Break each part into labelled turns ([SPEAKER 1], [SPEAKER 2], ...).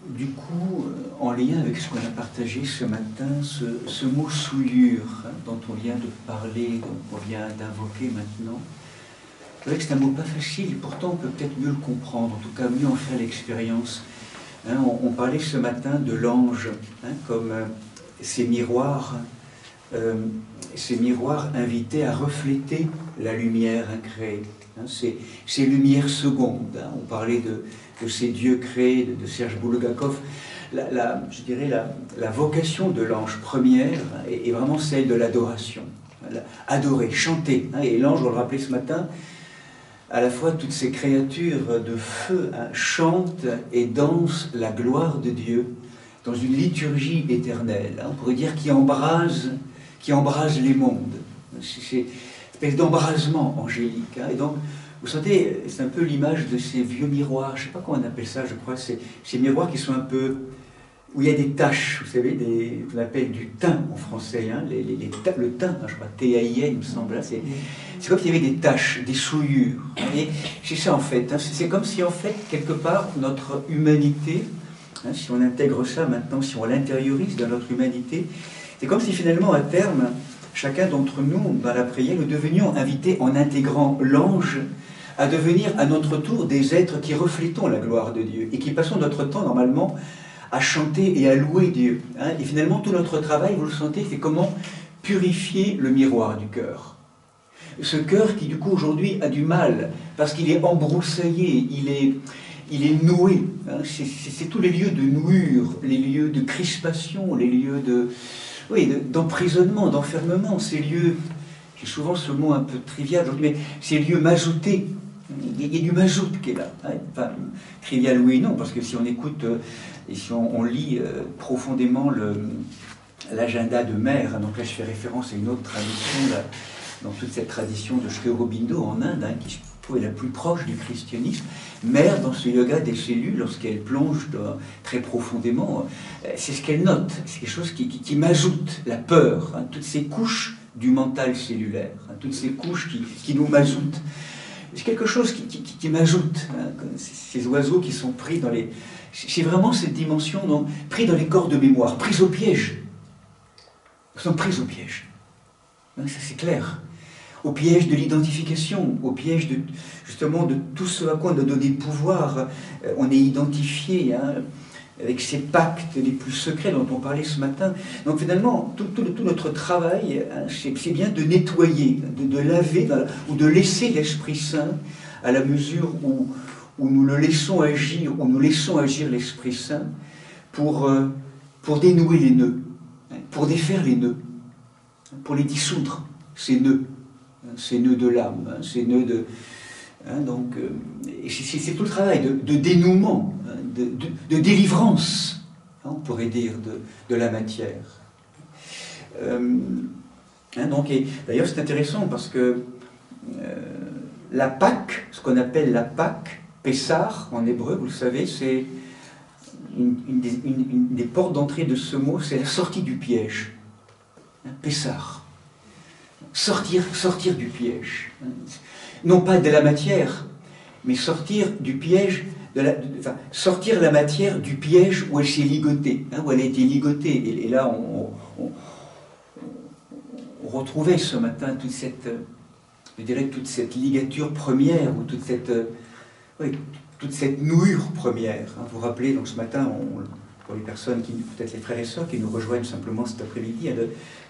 [SPEAKER 1] du coup, en lien avec ce qu'on a partagé ce matin, ce mot souillure, hein, dont on vient de parler, dont on vient d'invoquer maintenant, c'est vrai que c'est un mot pas facile, et pourtant on peut peut-être mieux le comprendre, en tout cas mieux en faire l'expérience. Hein, on parlait ce matin de l'ange, hein, comme ces miroirs invités à refléter la lumière incréée. Hein, ces lumières secondes. Hein, on parlait de ces dieux créés de Serge Bulgakov. Je dirais la vocation de l'ange première est vraiment celle de l'adoration. Adorer, chanter. Hein, et l'ange, on le rappelait ce matin, à la fois toutes ces créatures de feu, hein, chantent et dansent la gloire de Dieu dans une liturgie éternelle. Hein, on pourrait dire qui embrase les mondes. C'est une espèce d'embrasement angélique. Hein, et donc, vous sentez, c'est un peu l'image de ces vieux miroirs, je ne sais pas comment on appelle ça, je crois, ces miroirs qui sont un peu, où il y a des taches, vous savez, qu'on appelle du teint en français, hein, le teint, je crois, T-A-I-N, il me semble, c'est comme s'il y avait des taches, des souillures. Et c'est ça en fait, hein, c'est comme si en fait, quelque part, notre humanité, hein, si on intègre ça maintenant, si on l'intériorise dans notre humanité, c'est comme si finalement, à terme, chacun d'entre nous, dans la prière, nous devenions invités, en intégrant l'ange, à devenir à notre tour des êtres qui reflétons la gloire de Dieu et qui passons notre temps normalement à chanter et à louer Dieu. Hein. Et finalement, tout notre travail, vous le sentez, c'est comment purifier le miroir du cœur. Ce cœur qui, du coup, aujourd'hui a du mal, parce qu'il est embroussaillé, il est noué. Hein. C'est tous les lieux de nouure, les lieux de crispation, les lieux d'emprisonnement, d'enfermement, ces lieux, j'ai souvent ce mot un peu trivial aujourd'hui, mais ces lieux mazoutés. Il y a du mazout qui est là. Hein. Enfin, trivial oui et non, parce que si on écoute et si on lit profondément l'agenda de Mère, hein, donc là je fais référence à une autre tradition, là, dans toute cette tradition de Sri Aurobindo en Inde, hein, qui je trouve est la plus proche du christianisme. Mère, dans ce yoga des cellules, lorsqu'elle plonge très profondément, c'est ce qu'elle note, c'est quelque chose qui mazoute la peur, hein, toutes ces couches du mental cellulaire, hein, toutes ces couches qui nous mazoutent. C'est quelque chose qui m'ajoute, hein, ces oiseaux qui sont pris dans les... C'est vraiment cette dimension, donc, pris dans les corps de mémoire, pris au piège. Ils sont pris au piège. Hein, ça c'est clair. Au piège de l'identification, au piège justement de tout ce à quoi on a donné pouvoir. On est identifié, hein, avec ces pactes les plus secrets dont on parlait ce matin. Donc finalement, tout notre travail, hein, c'est bien de nettoyer, de laver, ou de laisser l'Esprit Saint, à la mesure où nous le laissons agir, où nous laissons agir l'Esprit Saint, pour dénouer les nœuds, hein, pour défaire les nœuds, pour les dissoudre, ces nœuds de l'âme, hein, ces nœuds de... Hein, donc, c'est tout le travail de dénouement, hein, de délivrance, hein, on pourrait dire, de la matière. Hein, donc, d'ailleurs, c'est intéressant parce que la Pâque, ce qu'on appelle la Pâque, Pessar en hébreu, vous le savez, c'est une des portes d'entrée de ce mot, c'est la sortie du piège. Hein, Pessar. Sortir du piège. Hein. Non pas de la matière, mais sortir du piège, sortir la matière du piège où elle s'est ligotée, hein, où elle a été ligotée. Et là, on retrouvait ce matin toute cette, je dirais, toute cette ligature première, ou toute cette nouure première. Hein. Vous vous rappelez, donc ce matin, pour les personnes, peut-être les frères et sœurs qui nous rejoignent simplement cet après-midi,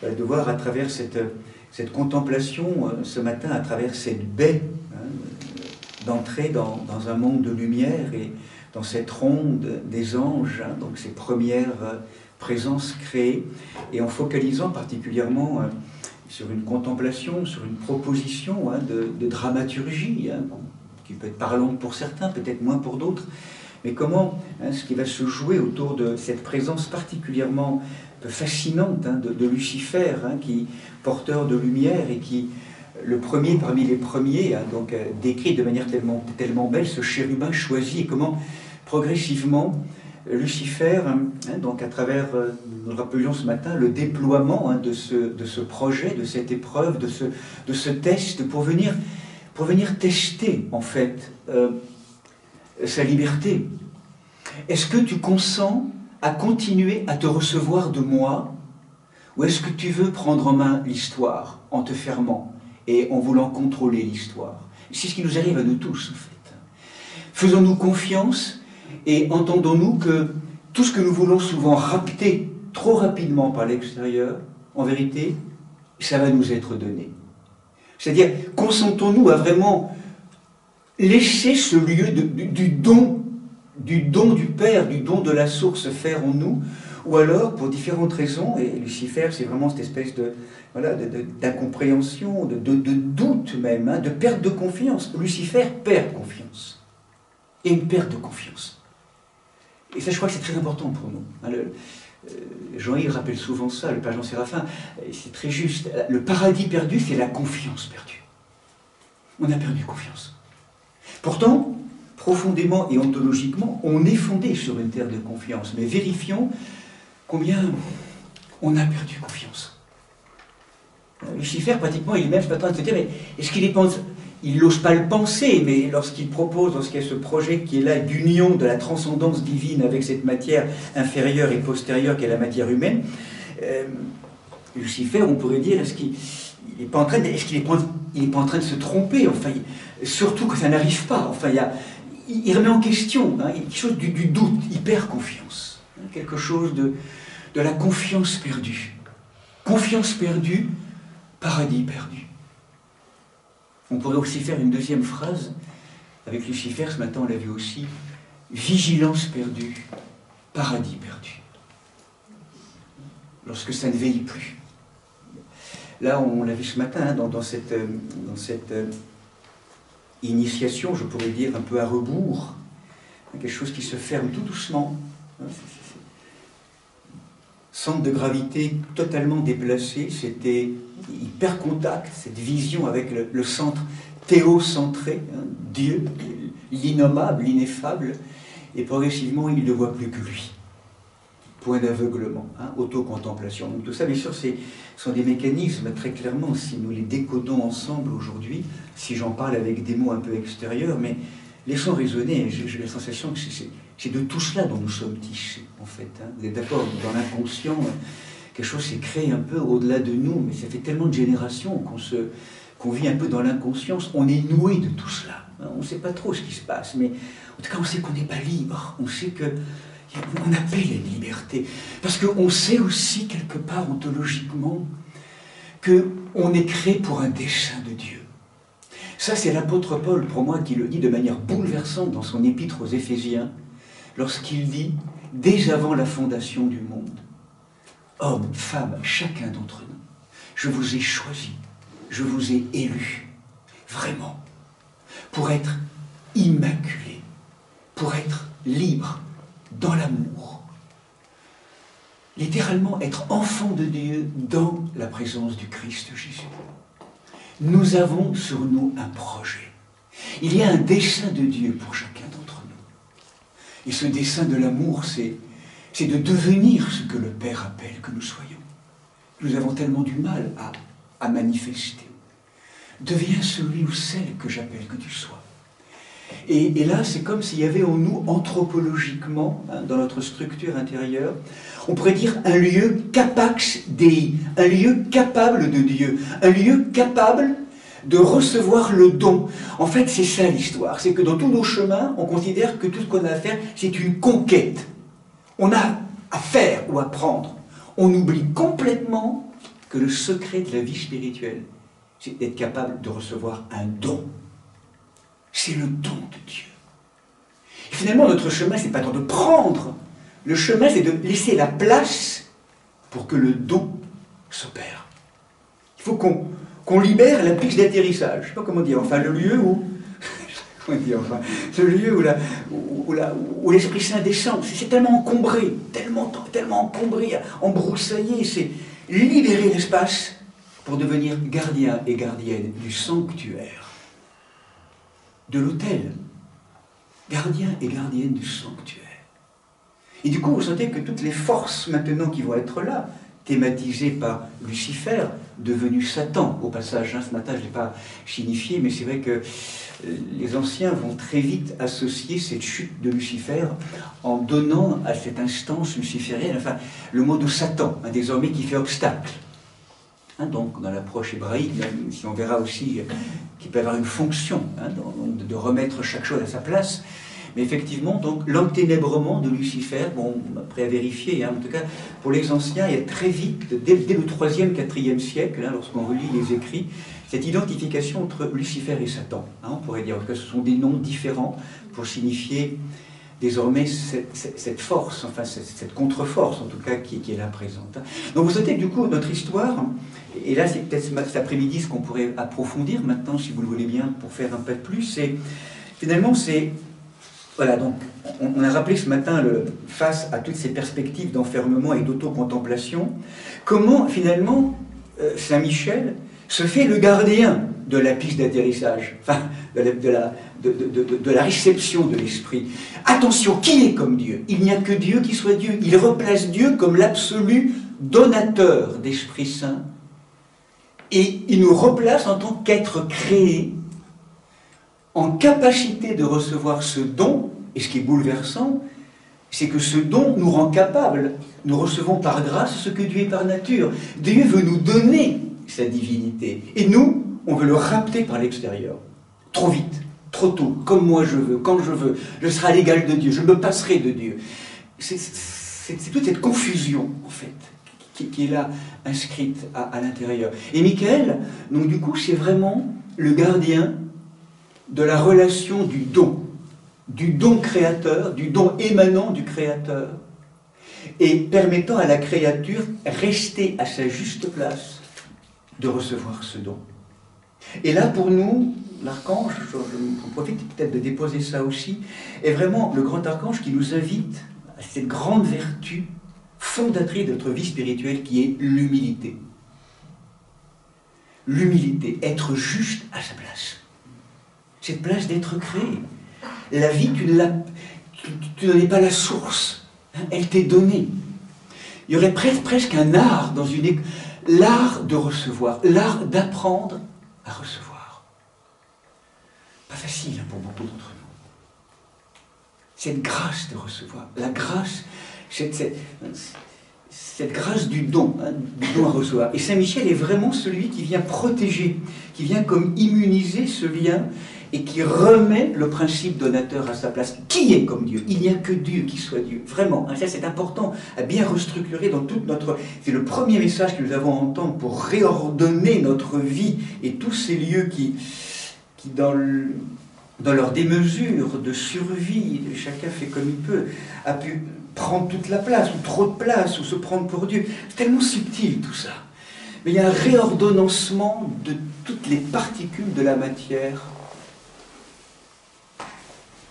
[SPEAKER 1] de voir à travers cette contemplation ce matin, à travers cette baie, hein, d'entrer dans un monde de lumière et dans cette ronde des anges, hein, donc ces premières présences créées, et en focalisant particulièrement sur une contemplation, sur une proposition, hein, de dramaturgie, hein, qui peut être parlante pour certains, peut-être moins pour d'autres, mais comment, hein, ce qui va se jouer autour de cette présence particulièrement fascinante, hein, de Lucifer, hein, qui porteur de lumière et qui, le premier parmi les premiers, hein, donc décrit de manière tellement belle, ce chérubin choisi, et comment progressivement Lucifer, hein, donc à travers, nous le rappelions ce matin, le déploiement, hein, de ce projet, de cette épreuve, de ce test, pour venir tester en fait sa liberté. est-ce que tu consens à continuer à te recevoir de moi, ou est-ce que tu veux prendre en main l'histoire en te fermant et en voulant contrôler l'histoire? C'est ce qui nous arrive à nous tous, en fait. Faisons-nous confiance et entendons-nous que tout ce que nous voulons souvent rapter trop rapidement par l'extérieur, en vérité, ça va nous être donné. C'est-à-dire, consentons-nous à vraiment laisser ce lieu du don du Père, du don de la source faire en nous, ou alors, pour différentes raisons, et Lucifer, c'est vraiment cette espèce d'incompréhension, de doute même, hein, de perte de confiance. Lucifer perd confiance. Il y a une perte de confiance. Et ça, je crois que c'est très important pour nous. Hein, Jean-Yves rappelle souvent ça, le Père Jean Séraphin, c'est très juste. Le paradis perdu, c'est la confiance perdue. On a perdu confiance. Pourtant, profondément et ontologiquement, on est fondé sur une terre de confiance. Mais vérifions combien on a perdu confiance. Lucifer, pratiquement, il est même en train de se dire, mais est-ce qu'il est pensé? Il n'ose pas le penser, mais lorsqu'il y a ce projet qui est là d'union de la transcendance divine avec cette matière inférieure et postérieure qu'est la matière humaine, Lucifer, on pourrait dire, est-ce qu'il n'est pas en train de se tromper? Enfin, surtout que ça n'arrive pas. Enfin, il remet en question, hein, quelque chose du doute, il perd confiance. Hein, quelque chose de la confiance perdue. Confiance perdue, paradis perdu. On pourrait aussi faire une deuxième phrase, avec Lucifer, ce matin on l'a vu aussi, vigilance perdue, paradis perdu. Lorsque ça ne veille plus. Là, on l'a vu ce matin, hein, dans cette initiation, je pourrais dire un peu à rebours, quelque chose qui se ferme tout doucement. Hein, centre de gravité totalement déplacé, c'était hyper contact, cette vision avec le centre théocentré, hein, Dieu, l'innommable, l'ineffable, et progressivement il ne voit plus que lui. Point d'aveuglement, hein, autocontemplation. Donc tout ça, bien sûr, ce sont des mécanismes, très clairement, si nous les décodons ensemble aujourd'hui, si j'en parle avec des mots un peu extérieurs, mais laissons raisonner, j'ai la sensation que c'est de tout cela dont nous sommes tissés, en fait. Hein. Vous êtes d'accord, dans l'inconscient, quelque chose s'est créé un peu au-delà de nous, mais ça fait tellement de générations qu'on vit un peu dans l'inconscience, on est noué de tout cela. Hein. On ne sait pas trop ce qui se passe, mais en tout cas, on sait qu'on n'est pas libre, on sait qu'on appelle à une liberté, parce qu'on sait aussi, quelque part, ontologiquement, qu'on est créé pour un dessein de Dieu. Ça, c'est l'apôtre Paul, pour moi, qui le dit de manière bouleversante dans son épître aux Éphésiens, lorsqu'il dit, dès avant la fondation du monde, hommes, femmes, chacun d'entre nous, je vous ai choisi, je vous ai élus, vraiment, pour être immaculés, pour être libres dans l'amour. Littéralement, être enfant de Dieu dans la présence du Christ Jésus. Nous avons sur nous un projet. Il y a un dessein de Dieu pour chacun d'entre nous. Et ce dessein de l'amour, c'est de devenir ce que le Père appelle que nous soyons. Nous avons tellement du mal à manifester. Deviens celui ou celle que j'appelle que tu sois. Et là, c'est comme s'il y avait en nous, anthropologiquement, hein, dans notre structure intérieure, on pourrait dire un lieu capax Dei, un lieu capable de Dieu, un lieu capable de recevoir le don. En fait, c'est ça l'histoire, c'est que dans tous nos chemins, on considère que tout ce qu'on a à faire, c'est une conquête. On a à faire ou à prendre. On oublie complètement que le secret de la vie spirituelle, c'est d'être capable de recevoir un don. C'est le don de Dieu. Et finalement, notre chemin, c'est pas tant de prendre. Le chemin, c'est de laisser la place pour que le don s'opère. Il faut qu'on libère la piste d'atterrissage. Je ne sais pas comment dire. Enfin, le lieu où... comment dire, enfin, le lieu où l'Esprit Saint descend. C'est tellement encombré, tellement encombré, embroussaillé. C'est libérer l'espace pour devenir gardien et gardienne du sanctuaire. De l'autel, gardien et gardienne du sanctuaire. Et du coup, vous sentez que toutes les forces maintenant qui vont être là, thématisées par Lucifer, devenu Satan, au passage. Hein, ce matin, je ne l'ai pas signifié, mais c'est vrai que les anciens vont très vite associer cette chute de Lucifer en donnant à cette instance luciférienne, enfin, le mot de Satan, hein, désormais qui fait obstacle. Hein, donc, dans l'approche hébraïque, même si on verra aussi qu'il peut avoir une fonction, hein, de remettre chaque chose à sa place. Mais effectivement, donc, l'enténébrement de Lucifer, bon, après à vérifier, hein, en tout cas, pour les anciens, il y a très vite, dès le 3e, 4e siècle, hein, lorsqu'on relit les écrits, cette identification entre Lucifer et Satan. Hein, on pourrait dire que ce sont des noms différents pour signifier désormais cette force, enfin cette contre-force en tout cas qui est là présente. Donc vous notez que du coup notre histoire, et là c'est peut-être cet après-midi ce qu'on pourrait approfondir maintenant si vous le voulez bien pour faire un pas de plus, c'est finalement c'est, voilà, donc on a rappelé ce matin face à toutes ces perspectives d'enfermement et d'autocontemplation, comment finalement Saint Michel se fait le gardien de la piste d'atterrissage, enfin de la réception de l'esprit. Attention, qui est comme Dieu? Il n'y a que Dieu qui soit Dieu. Il replace Dieu comme l'absolu donateur d'Esprit Saint. Et il nous replace en tant qu'être créé, en capacité de recevoir ce don. Et ce qui est bouleversant, c'est que ce don nous rend capables. Nous recevons par grâce ce que Dieu est par nature. Dieu veut nous donner sa divinité. Et nous, on veut le rapter par l'extérieur. Trop vite. Trop tôt, comme moi je veux, quand je veux, je serai à l'égal de Dieu, je me passerai de Dieu. C'est toute cette confusion, en fait, qui est là, inscrite à l'intérieur. Et Michael, donc du coup, c'est vraiment le gardien de la relation du don créateur, du don émanant du créateur, et permettant à la créature, rester à sa juste place, de recevoir ce don. Et là, pour nous, l'archange, je profite peut-être de déposer ça aussi, est vraiment le grand archange qui nous invite à cette grande vertu fondatrice de notre vie spirituelle qui est l'humilité. L'humilité, être juste à sa place. Cette place d'être créé. La vie, tu n'en es pas la source, hein, elle t'est donnée. Il y aurait presque un art dans l'art de recevoir, l'art d'apprendre à recevoir. Pas facile pour beaucoup d'entre nous. Cette grâce de recevoir, la grâce, cette grâce du don, hein, du don à recevoir. Et Saint Michel est vraiment celui qui vient protéger, qui vient comme immuniser ce lien et qui remet le principe donateur à sa place. Qui est comme Dieu? Il n'y a que Dieu qui soit Dieu. Vraiment, hein, ça c'est important à bien restructurer dans toute notre... C'est le premier message que nous avons à entendre pour réordonner notre vie et tous ces lieux qui dans leur démesure de survie, chacun fait comme il peut, a pu prendre toute la place, ou trop de place, ou se prendre pour Dieu. C'est tellement subtil tout ça. Mais il y a un réordonnancement de toutes les particules de la matière,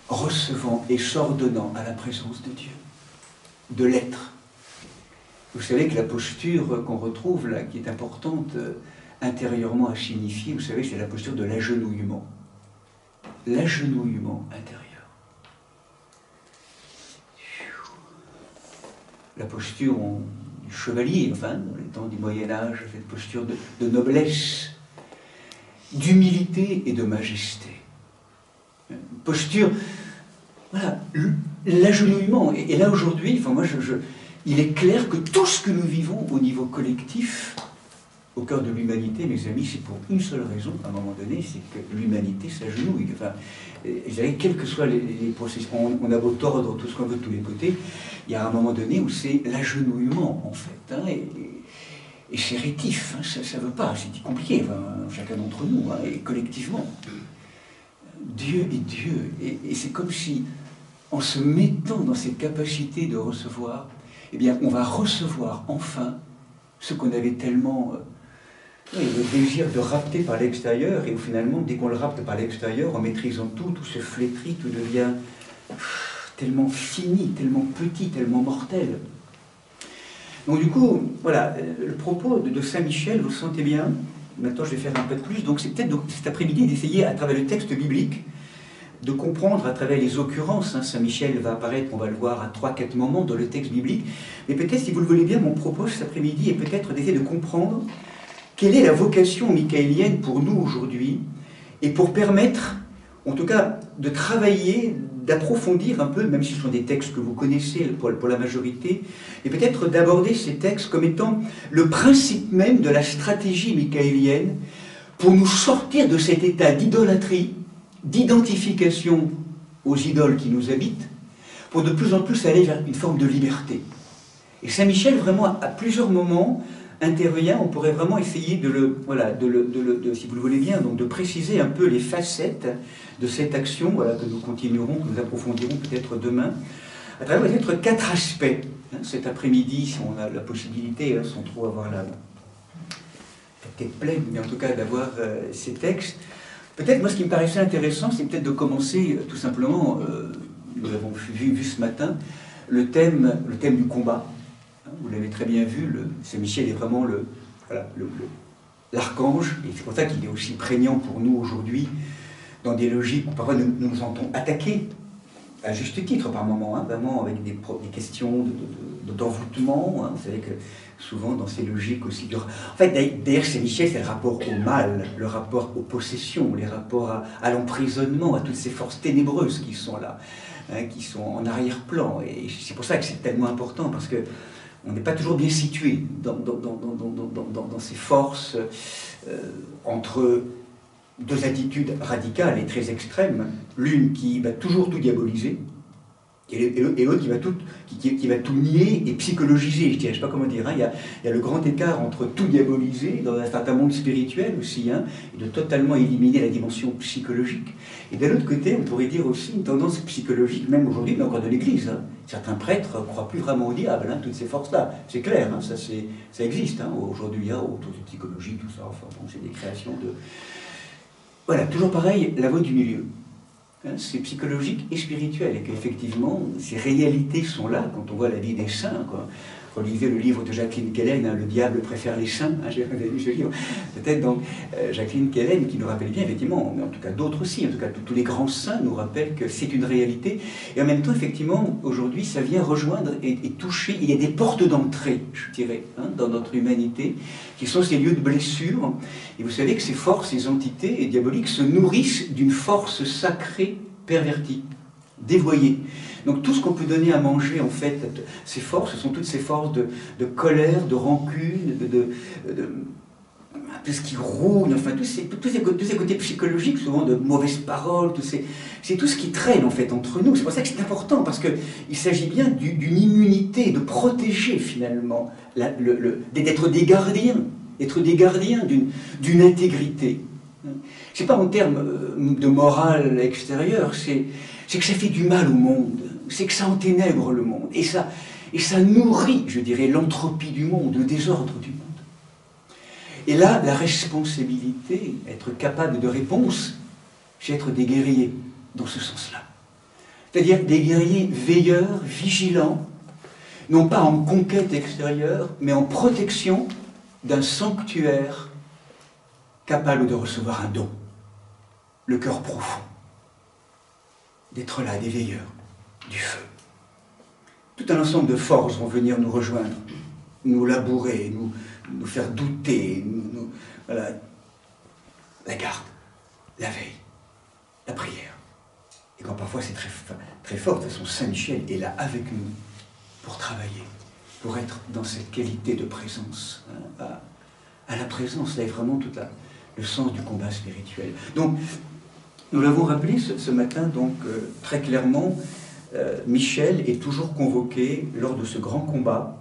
[SPEAKER 1] recevant et s'ordonnant à la présence de Dieu, de l'être. Vous savez que la posture qu'on retrouve là, qui est importante intérieurement à signifier, vous savez, c'est la posture de l'agenouillement. L'agenouillement intérieur. La posture du chevalier, enfin, dans les temps du Moyen-Âge, cette posture de noblesse, d'humilité et de majesté. Une posture, voilà, l'agenouillement. Et là, aujourd'hui, enfin, moi, il est clair que tout ce que nous vivons au niveau collectif, au cœur de l'humanité, mes amis, c'est pour une seule raison, à un moment donné, c'est que l'humanité s'agenouille. Enfin, quels que soient les processus, on a beau tordre tout ce qu'on veut de tous les côtés, il y a un moment donné où c'est l'agenouillement, en fait. Hein, et c'est rétif, hein, ça ne veut pas, c'est compliqué, enfin, chacun d'entre nous, hein, et collectivement. Dieu est Dieu, et c'est comme si, en se mettant dans cette capacité de recevoir, eh bien, on va recevoir enfin ce qu'on avait tellement... le désir de rapter par l'extérieur, et où finalement, dès qu'on le rapte par l'extérieur, en maîtrisant tout se flétrit, tout devient tellement fini, tellement petit, tellement mortel. Donc du coup, voilà, le propos de Saint Michel, vous le sentez bien, maintenant je vais faire un peu de plus, donc c'est peut-être cet après-midi d'essayer, à travers le texte biblique, de comprendre à travers les occurrences, hein, Saint Michel va apparaître, on va le voir à 3-4 moments dans le texte biblique, mais peut-être, si vous le voulez bien, mon propos cet après-midi est peut-être d'essayer de comprendre quelle est la vocation michaélienne pour nous aujourd'hui, et pour permettre, en tout cas, de travailler, d'approfondir un peu, même si ce sont des textes que vous connaissez pour la majorité, et peut-être d'aborder ces textes comme étant le principe même de la stratégie michaélienne pour nous sortir de cet état d'idolâtrie, d'identification aux idoles qui nous habitent, pour de plus en plus aller vers une forme de liberté. Et Saint Michel, vraiment, à plusieurs moments, intervient, on pourrait vraiment essayer si vous le voulez bien, donc de préciser un peu les facettes de cette action, voilà, que nous continuerons, que nous approfondirons peut-être demain, à travers peut-être 4 aspects. Cet après-midi, si on a la possibilité, sans trop avoir la tête pleine, mais en tout cas d'avoir ces textes. Peut-être, moi, ce qui me paraissait intéressant, c'est peut-être de commencer tout simplement, nous l'avons vu ce matin, le thème du combat. Vous l'avez très bien vu, Saint Michel est vraiment l'archange, et c'est pour ça qu'il est aussi prégnant pour nous aujourd'hui, dans des logiques où parfois nous nous sentons attaqués, à juste titre par moments, vraiment avec des questions d'envoûtement. Vous savez que souvent dans ces logiques aussi dures. En fait, d'ailleurs, Saint Michel, c'est le rapport au mal, le rapport aux possessions, les rapports à l'emprisonnement, à toutes ces forces ténébreuses qui sont là, qui sont en arrière-plan. Et c'est pour ça que c'est tellement important, parce que on n'est pas toujours bien situé dans ces forces entre deux attitudes radicales et très extrêmes. L'une qui va toujours tout diaboliser, et l'autre qui va tout nier et psychologiser, je dirais, je ne sais pas comment dire. Il y a le grand écart entre tout diaboliser, dans un certain monde spirituel aussi, et de totalement éliminer la dimension psychologique. Et d'un autre côté, on pourrait dire aussi une tendance psychologique, même aujourd'hui, mais encore de l'Église. Certains prêtres ne croient plus vraiment au diable, toutes ces forces-là. C'est clair, ça existe aujourd'hui, autour de psychologie, tout ça. Enfin, bon, c'est des créations de... Voilà, toujours pareil, la voie du milieu. C'est psychologique et spirituel, et qu'effectivement, ces réalités sont là quand on voit la vie des saints, quoi. Relisez le livre de Jacqueline Kellen, Le diable préfère les saints, j'ai lu ce livre. Peut-être donc Jacqueline Kellen qui nous rappelle bien, effectivement, mais en tout cas d'autres aussi, en tout cas tous les grands saints nous rappellent que c'est une réalité. Et en même temps, effectivement, aujourd'hui, ça vient rejoindre et toucher, il y a des portes d'entrée, je dirais, dans notre humanité, qui sont ces lieux de blessure. Et vous savez que ces forces, ces entités diaboliques se nourrissent d'une force sacrée pervertie, dévoyée. Donc tout ce qu'on peut donner à manger, en fait, ces forces, ce sont toutes ces forces de colère, de rancune, tout ce qui roule, enfin tous ces côtés psychologiques, souvent de mauvaises paroles, c'est tout ce qui traîne en fait entre nous. C'est pour ça que c'est important, parce qu'il s'agit bien d'une immunité, de protéger finalement, d'être des gardiens, d'une intégrité. C'est pas en termes de morale extérieure, c'est que ça fait du mal au monde, c'est que ça enténèbre le monde, et ça nourrit, je dirais, l'entropie du monde, le désordre du monde. Et là, la responsabilité, être capable de réponse, c'est être des guerriers dans ce sens-là. C'est-à-dire des guerriers veilleurs, vigilants, non pas en conquête extérieure, mais en protection d'un sanctuaire capable de recevoir un don, le cœur profond, d'être là, des veilleurs, du feu. Tout un ensemble de forces vont venir nous rejoindre, nous labourer, nous faire douter, voilà, la garde, la veille, la prière. Et quand parfois c'est très fort, de toute façon, Saint Michel est là avec nous pour travailler, pour être dans cette qualité de présence. À la présence, là est vraiment tout le sens du combat spirituel. Donc, nous l'avons rappelé ce matin, donc très clairement, Michel est toujours convoqué lors de ce grand combat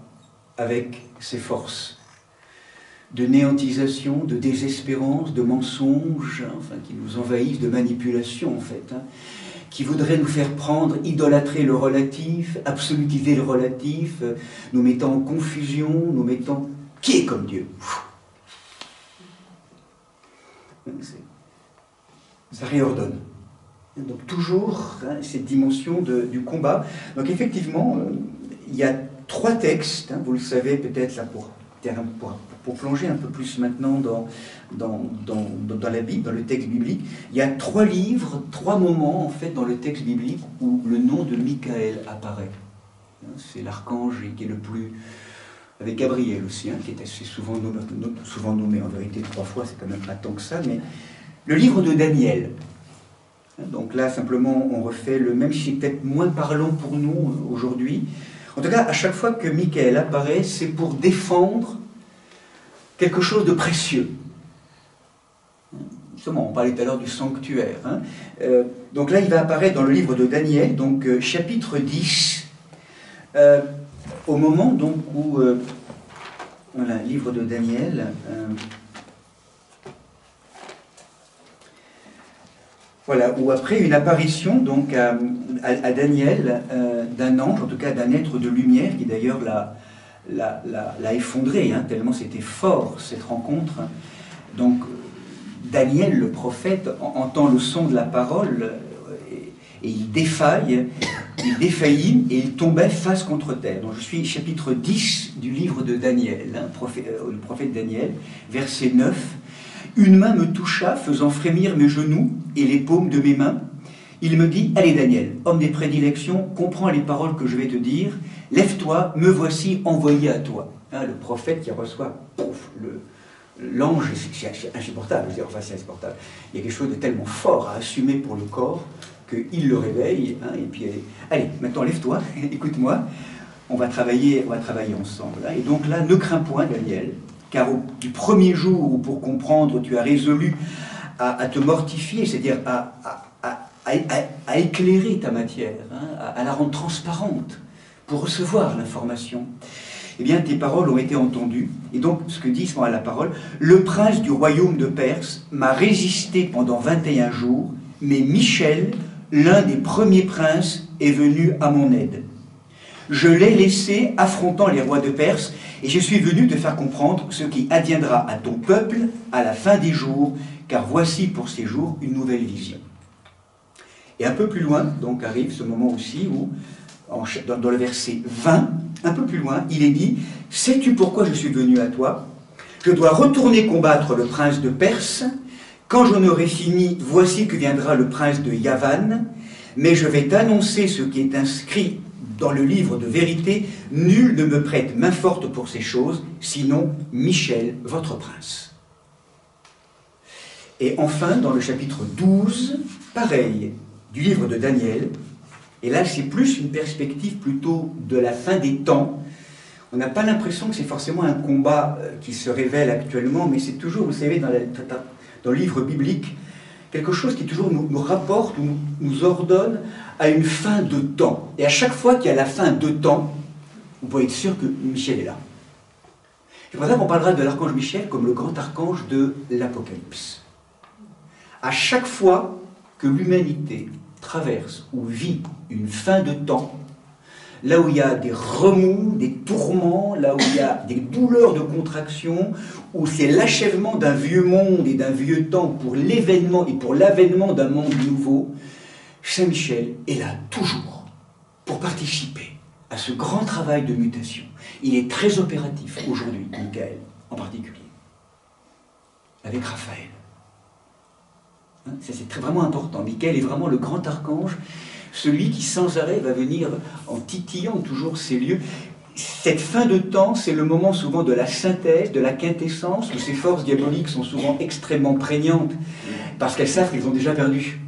[SPEAKER 1] avec ses forces de néantisation, de désespérance, de mensonges, enfin, qui nous envahissent, de manipulation en fait, qui voudraient nous faire prendre, idolâtrer le relatif, absolutiser le relatif, nous mettant en confusion, nous mettant... Qui est comme Dieu? Ça réordonne. Donc toujours cette dimension du combat. Donc effectivement, il y a 3 textes, vous le savez peut-être là pour plonger un peu plus maintenant dans la Bible, dans le texte biblique. Il y a 3 livres, 3 moments en fait dans le texte biblique où le nom de Michael apparaît. C'est l'archange qui est le plus avec Gabriel aussi, hein, qui est assez souvent nommé, en vérité 3 fois, c'est quand même pas tant que ça, mais le livre de Daniel. Donc là, simplement, on refait le même, si c'est peut-être moins parlant pour nous aujourd'hui. En tout cas, à chaque fois que Michael apparaît, c'est pour défendre quelque chose de précieux. Justement, on parlait tout à l'heure du sanctuaire. Hein. Donc là, il va apparaître dans le livre de Daniel, donc chapitre 10, au moment donc où... voilà, livre de Daniel... voilà, ou après une apparition donc à Daniel d'un ange, en tout cas d'un être de lumière, qui d'ailleurs l'a effondré, hein, tellement c'était fort cette rencontre. Donc Daniel, le prophète, entend le son de la parole et il défaillit et il tombait face contre terre. Donc je suis chapitre 10 du livre de Daniel, hein, le prophète Daniel, verset 9. Une main me toucha, faisant frémir mes genoux et les paumes de mes mains. Il me dit, allez Daniel, homme des prédilections, comprends les paroles que je vais te dire. Lève-toi, me voici envoyé à toi. Hein, le prophète qui reçoit l'ange, c'est insupportable. Enfin, c'est insupportable. Il y a quelque chose de tellement fort à assumer pour le corps qu'il le réveille. Hein, et puis, allez, maintenant lève-toi, écoute-moi. On va travailler ensemble. Hein. Et donc là, ne crains point, Daniel. Car du premier jour où, pour comprendre, tu as résolu à te mortifier, c'est-à-dire à éclairer ta matière, hein, à la rendre transparente, pour recevoir l'information, eh bien, tes paroles ont été entendues. Et donc, ce que dit la parole, le prince du royaume de Perse m'a résisté pendant 21 jours, mais Michel, l'un des premiers princes, est venu à mon aide. Je l'ai laissé affrontant les rois de Perse, et je suis venu te faire comprendre ce qui adviendra à ton peuple à la fin des jours, car voici pour ces jours une nouvelle vision. Et un peu plus loin, donc arrive ce moment aussi où, dans le verset 20, un peu plus loin, il est dit « Sais-tu pourquoi je suis venu à toi? Je dois retourner combattre le prince de Perse. Quand j'en aurai fini, voici que viendra le prince de Yavan, mais je vais t'annoncer ce qui est inscrit dans le livre de vérité, nul ne me prête main forte pour ces choses, sinon Michel, votre prince. » Et enfin, dans le chapitre 12, pareil, du livre de Daniel, et là c'est plus une perspective plutôt de la fin des temps. On n'a pas l'impression que c'est forcément un combat qui se révèle actuellement, mais c'est toujours, vous savez, dans le livre biblique, quelque chose qui toujours nous rapporte ou nous ordonne à une fin de temps. Et à chaque fois qu'il y a la fin de temps, vous pouvez être sûr que Michel est là. C'est pour ça qu'on parlera de l'archange Michel comme le grand archange de l'Apocalypse. À chaque fois que l'humanité traverse ou vit une fin de temps, là où il y a des remous, des tourments, là où il y a des douleurs de contraction, où c'est l'achèvement d'un vieux monde et d'un vieux temps pour l'événement et pour l'avènement d'un monde nouveau, Saint-Michel est là toujours pour participer à ce grand travail de mutation. Il est très opératif aujourd'hui, Michael en particulier, avec Raphaël. Hein, c'est vraiment important. Michael est vraiment le grand archange, celui qui sans arrêt va venir en titillant toujours ces lieux. Cette fin de temps, c'est le moment souvent de la synthèse, de la quintessence, où ces forces diaboliques sont souvent extrêmement prégnantes, parce qu'elles savent qu'elles ont déjà perdu.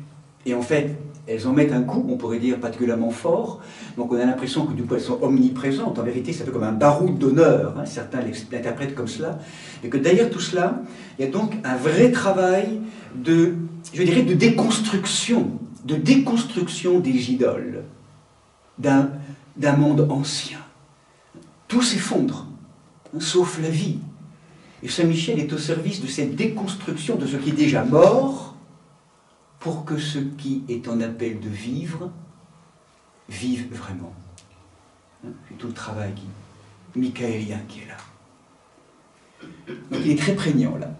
[SPEAKER 1] Et en fait, elles en mettent un coup, on pourrait dire particulièrement fort, donc on a l'impression que du coup elles sont omniprésentes. En vérité, c'est un peu comme un baroud d'honneur, hein, certains l'interprètent comme cela, et que derrière tout cela, il y a donc un vrai travail de, je dirais, de déconstruction des idoles, d'un monde ancien. Tout s'effondre, hein, sauf la vie. Et Saint-Michel est au service de cette déconstruction de ce qui est déjà mort, pour que ce qui est en appel de vivre, vive vraiment. Hein, c'est tout le travail michaélien qui est là. Donc il est très prégnant là.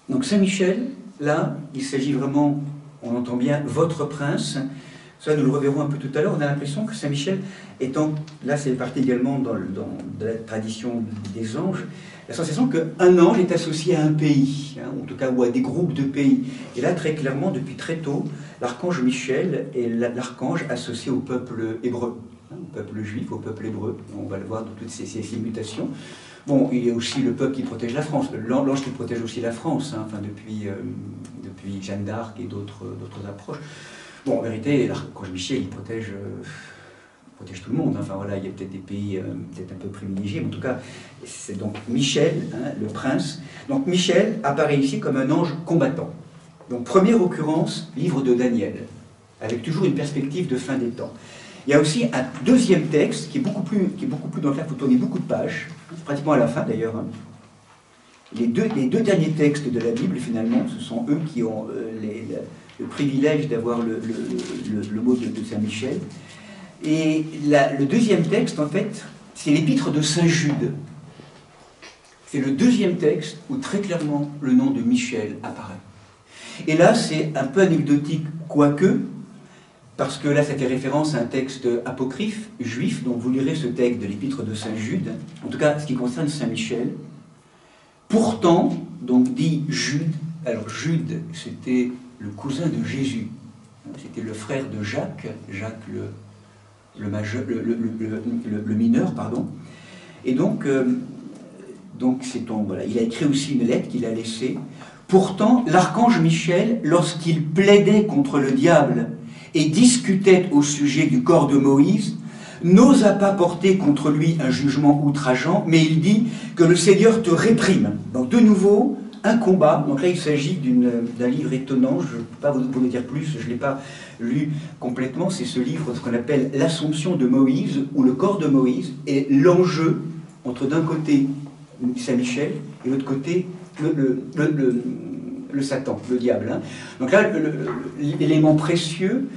[SPEAKER 1] Donc Saint-Michel, là, il s'agit vraiment, on entend bien, votre prince. Ça, nous le reverrons un peu tout à l'heure. On a l'impression que Saint-Michel étant, là c'est parti également dans la tradition des anges, la sensation qu'un ange est associé à un pays, hein, en tout cas, ou à des groupes de pays. Et là, très clairement, depuis très tôt, l'archange Michel est l'archange associé au peuple hébreu. hein, au peuple juif, au peuple hébreu. On va le voir dans toutes ces mutations. Bon, il y a aussi le peuple qui protège la France, l'ange qui protège aussi la France, hein, enfin, depuis Jeanne d'Arc et d'autres approches. Bon, en vérité, l'archange Michel, il protège tout le monde. Hein. Enfin voilà, il y a peut-être des pays peut-être un peu privilégiés, mais en tout cas, c'est donc Michel, hein, le prince. Donc Michel apparaît ici comme un ange combattant. Donc première occurrence, livre de Daniel, avec toujours une perspective de fin des temps. Il y a aussi un deuxième texte qui est beaucoup plus donc là, il faut tourner beaucoup de pages, pratiquement à la fin d'ailleurs. Hein. Les deux derniers textes de la Bible, finalement, ce sont eux qui ont le privilège d'avoir le mot de Saint Michel. Et le deuxième texte, en fait, c'est l'épître de Saint Jude. C'est le deuxième texte où très clairement le nom de Michel apparaît. Et là, c'est un peu anecdotique, quoique, parce que là, ça fait référence à un texte apocryphe, juif, donc vous lirez ce texte de l'épître de Saint Jude, en tout cas, ce qui concerne Saint Michel. Pourtant, donc dit Jude, alors Jude, c'était le cousin de Jésus, c'était le frère de Jacques, le mineur, pardon. Et donc voilà, il a écrit aussi une lettre qu'il a laissée. Pourtant, l'archange Michel, lorsqu'il plaidait contre le diable et discutait au sujet du corps de Moïse, n'osa pas porter contre lui un jugement outrageant, mais il dit que le Seigneur te réprime. Donc de nouveau, un combat. Donc là, il s'agit d'un livre étonnant, je ne peux pas vous le dire plus, je ne l'ai pas lu complètement, c'est ce livre, ce qu'on appelle l'Assomption de Moïse, ou le corps de Moïse, et l'enjeu entre d'un côté Saint-Michel et de l'autre côté le Satan, le diable. Hein. Donc là, l'élément précieux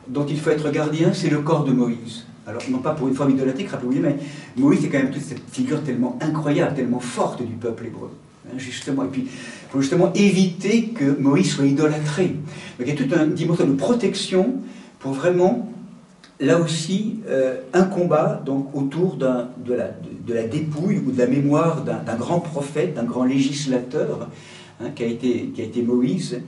[SPEAKER 1] dont il faut être gardien, c'est le corps de Moïse. Alors, non pas pour une forme idolâtrique, rappelez-vous, mais Moïse, c'est quand même toute cette figure tellement incroyable, tellement forte du peuple hébreu. Hein, justement, et puis, il faut justement éviter que Moïse soit idolâtré. Donc, il y a toute une dimension de protection pour vraiment, là aussi, un combat donc, autour de la dépouille ou de la mémoire d'un grand prophète, d'un grand législateur, hein, qui a été Moïse,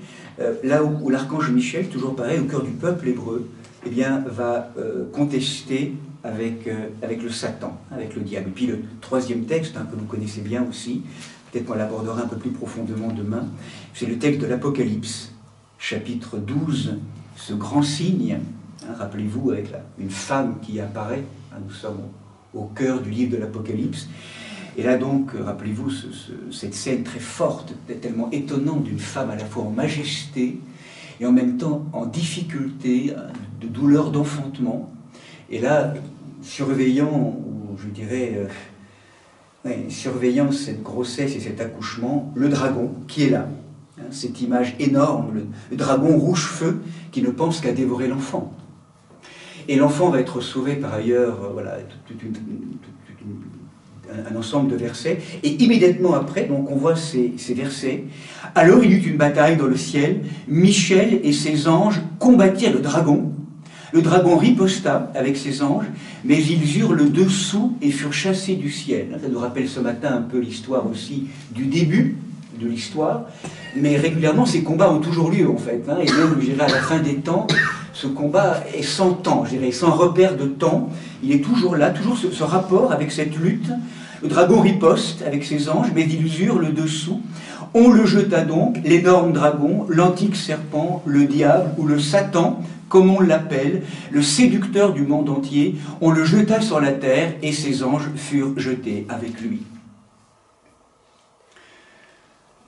[SPEAKER 1] là où l'archange Michel, toujours pareil, au cœur du peuple hébreu, eh bien, va contester avec le Satan, avec le diable. Et puis le troisième texte, hein, que vous connaissez bien aussi, peut-être qu'on l'abordera un peu plus profondément demain, c'est le texte de l'Apocalypse, chapitre 12, ce grand signe, hein, rappelez-vous, avec une femme qui apparaît, hein, nous sommes au cœur du livre de l'Apocalypse, et là donc, rappelez-vous, cette scène très forte, tellement étonnante d'une femme à la fois en majesté, et en même temps en difficulté, de douleur d'enfantement. Et là, surveillant, ou je dirais, surveillant cette grossesse et cet accouchement, le dragon qui est là. Hein, cette image énorme, le dragon rouge-feu qui ne pense qu'à dévorer l'enfant. Et l'enfant va être sauvé par ailleurs, voilà, un ensemble de versets, et immédiatement après, donc on voit ces versets. Alors il y eut une bataille dans le ciel, Michel et ses anges combattirent le dragon riposta avec ses anges, mais ils eurent le dessous et furent chassés du ciel. Ça nous rappelle ce matin un peu l'histoire aussi du début de l'histoire, mais régulièrement ces combats ont toujours lieu en fait, hein, et même je dirais à la fin des temps, ce combat est sans temps, je dirais, sans repère de temps, il est toujours là, toujours ce rapport avec cette lutte. Le dragon riposte avec ses anges, mais ils eurent le dessous. On le jeta donc, l'énorme dragon, l'antique serpent, le diable ou le Satan, comme on l'appelle, le séducteur du monde entier, on le jeta sur la terre et ses anges furent jetés avec lui.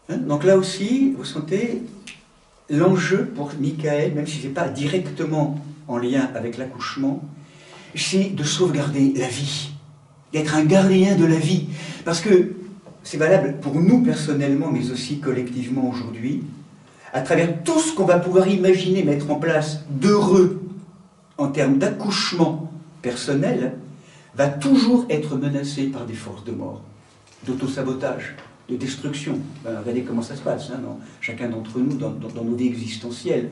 [SPEAKER 1] Hein, donc là aussi, vous sentez l'enjeu pour Michael, même si ce n'est pas directement en lien avec l'accouchement, c'est de sauvegarder la vie, d'être un gardien de la vie. Parce que c'est valable pour nous personnellement, mais aussi collectivement aujourd'hui, à travers tout ce qu'on va pouvoir imaginer mettre en place d'heureux en termes d'accouchement personnel, va toujours être menacé par des forces de mort, d'autosabotage, de destruction. Ben, regardez comment ça se passe, hein, dans chacun d'entre nous, dans nos vies existentielles.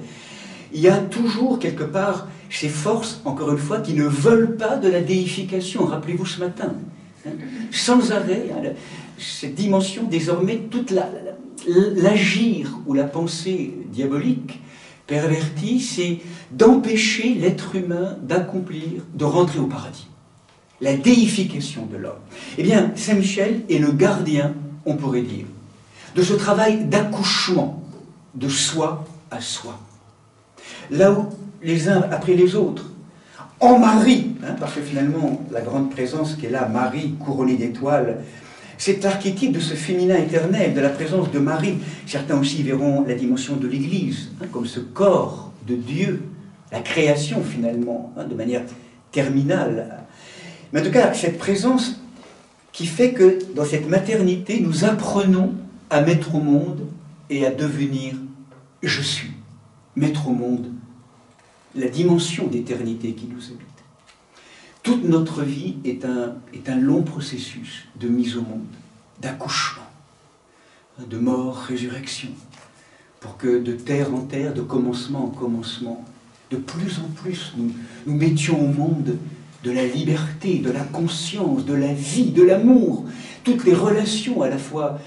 [SPEAKER 1] Il y a toujours quelque part ces forces, encore une fois, qui ne veulent pas de la déification. Rappelez-vous ce matin, hein, sans arrêt, hein, cette dimension désormais, toute l'agir ou la pensée diabolique perverti, c'est d'empêcher l'être humain d'accomplir, de rentrer au paradis. La déification de l'homme. Eh bien, Saint Michel est le gardien, on pourrait dire, de ce travail d'accouchement de soi à soi. Là où les uns après les autres, en Marie, parce que finalement, la grande présence qui est là, Marie, couronnée d'étoiles, cet archétype de ce féminin éternel, de la présence de Marie. Certains aussi verront la dimension de l'Église, comme ce corps de Dieu, la création finalement, de manière terminale. Mais en tout cas, cette présence qui fait que dans cette maternité, nous apprenons à mettre au monde et à devenir « je suis ». Mettre au monde la dimension d'éternité qui nous habite. Toute notre vie est un long processus de mise au monde, d'accouchement, de mort, résurrection, pour que de terre en terre, de commencement en commencement, de plus en plus nous mettions au monde de la liberté, de la conscience, de la vie, de l'amour, toutes les relations à la fois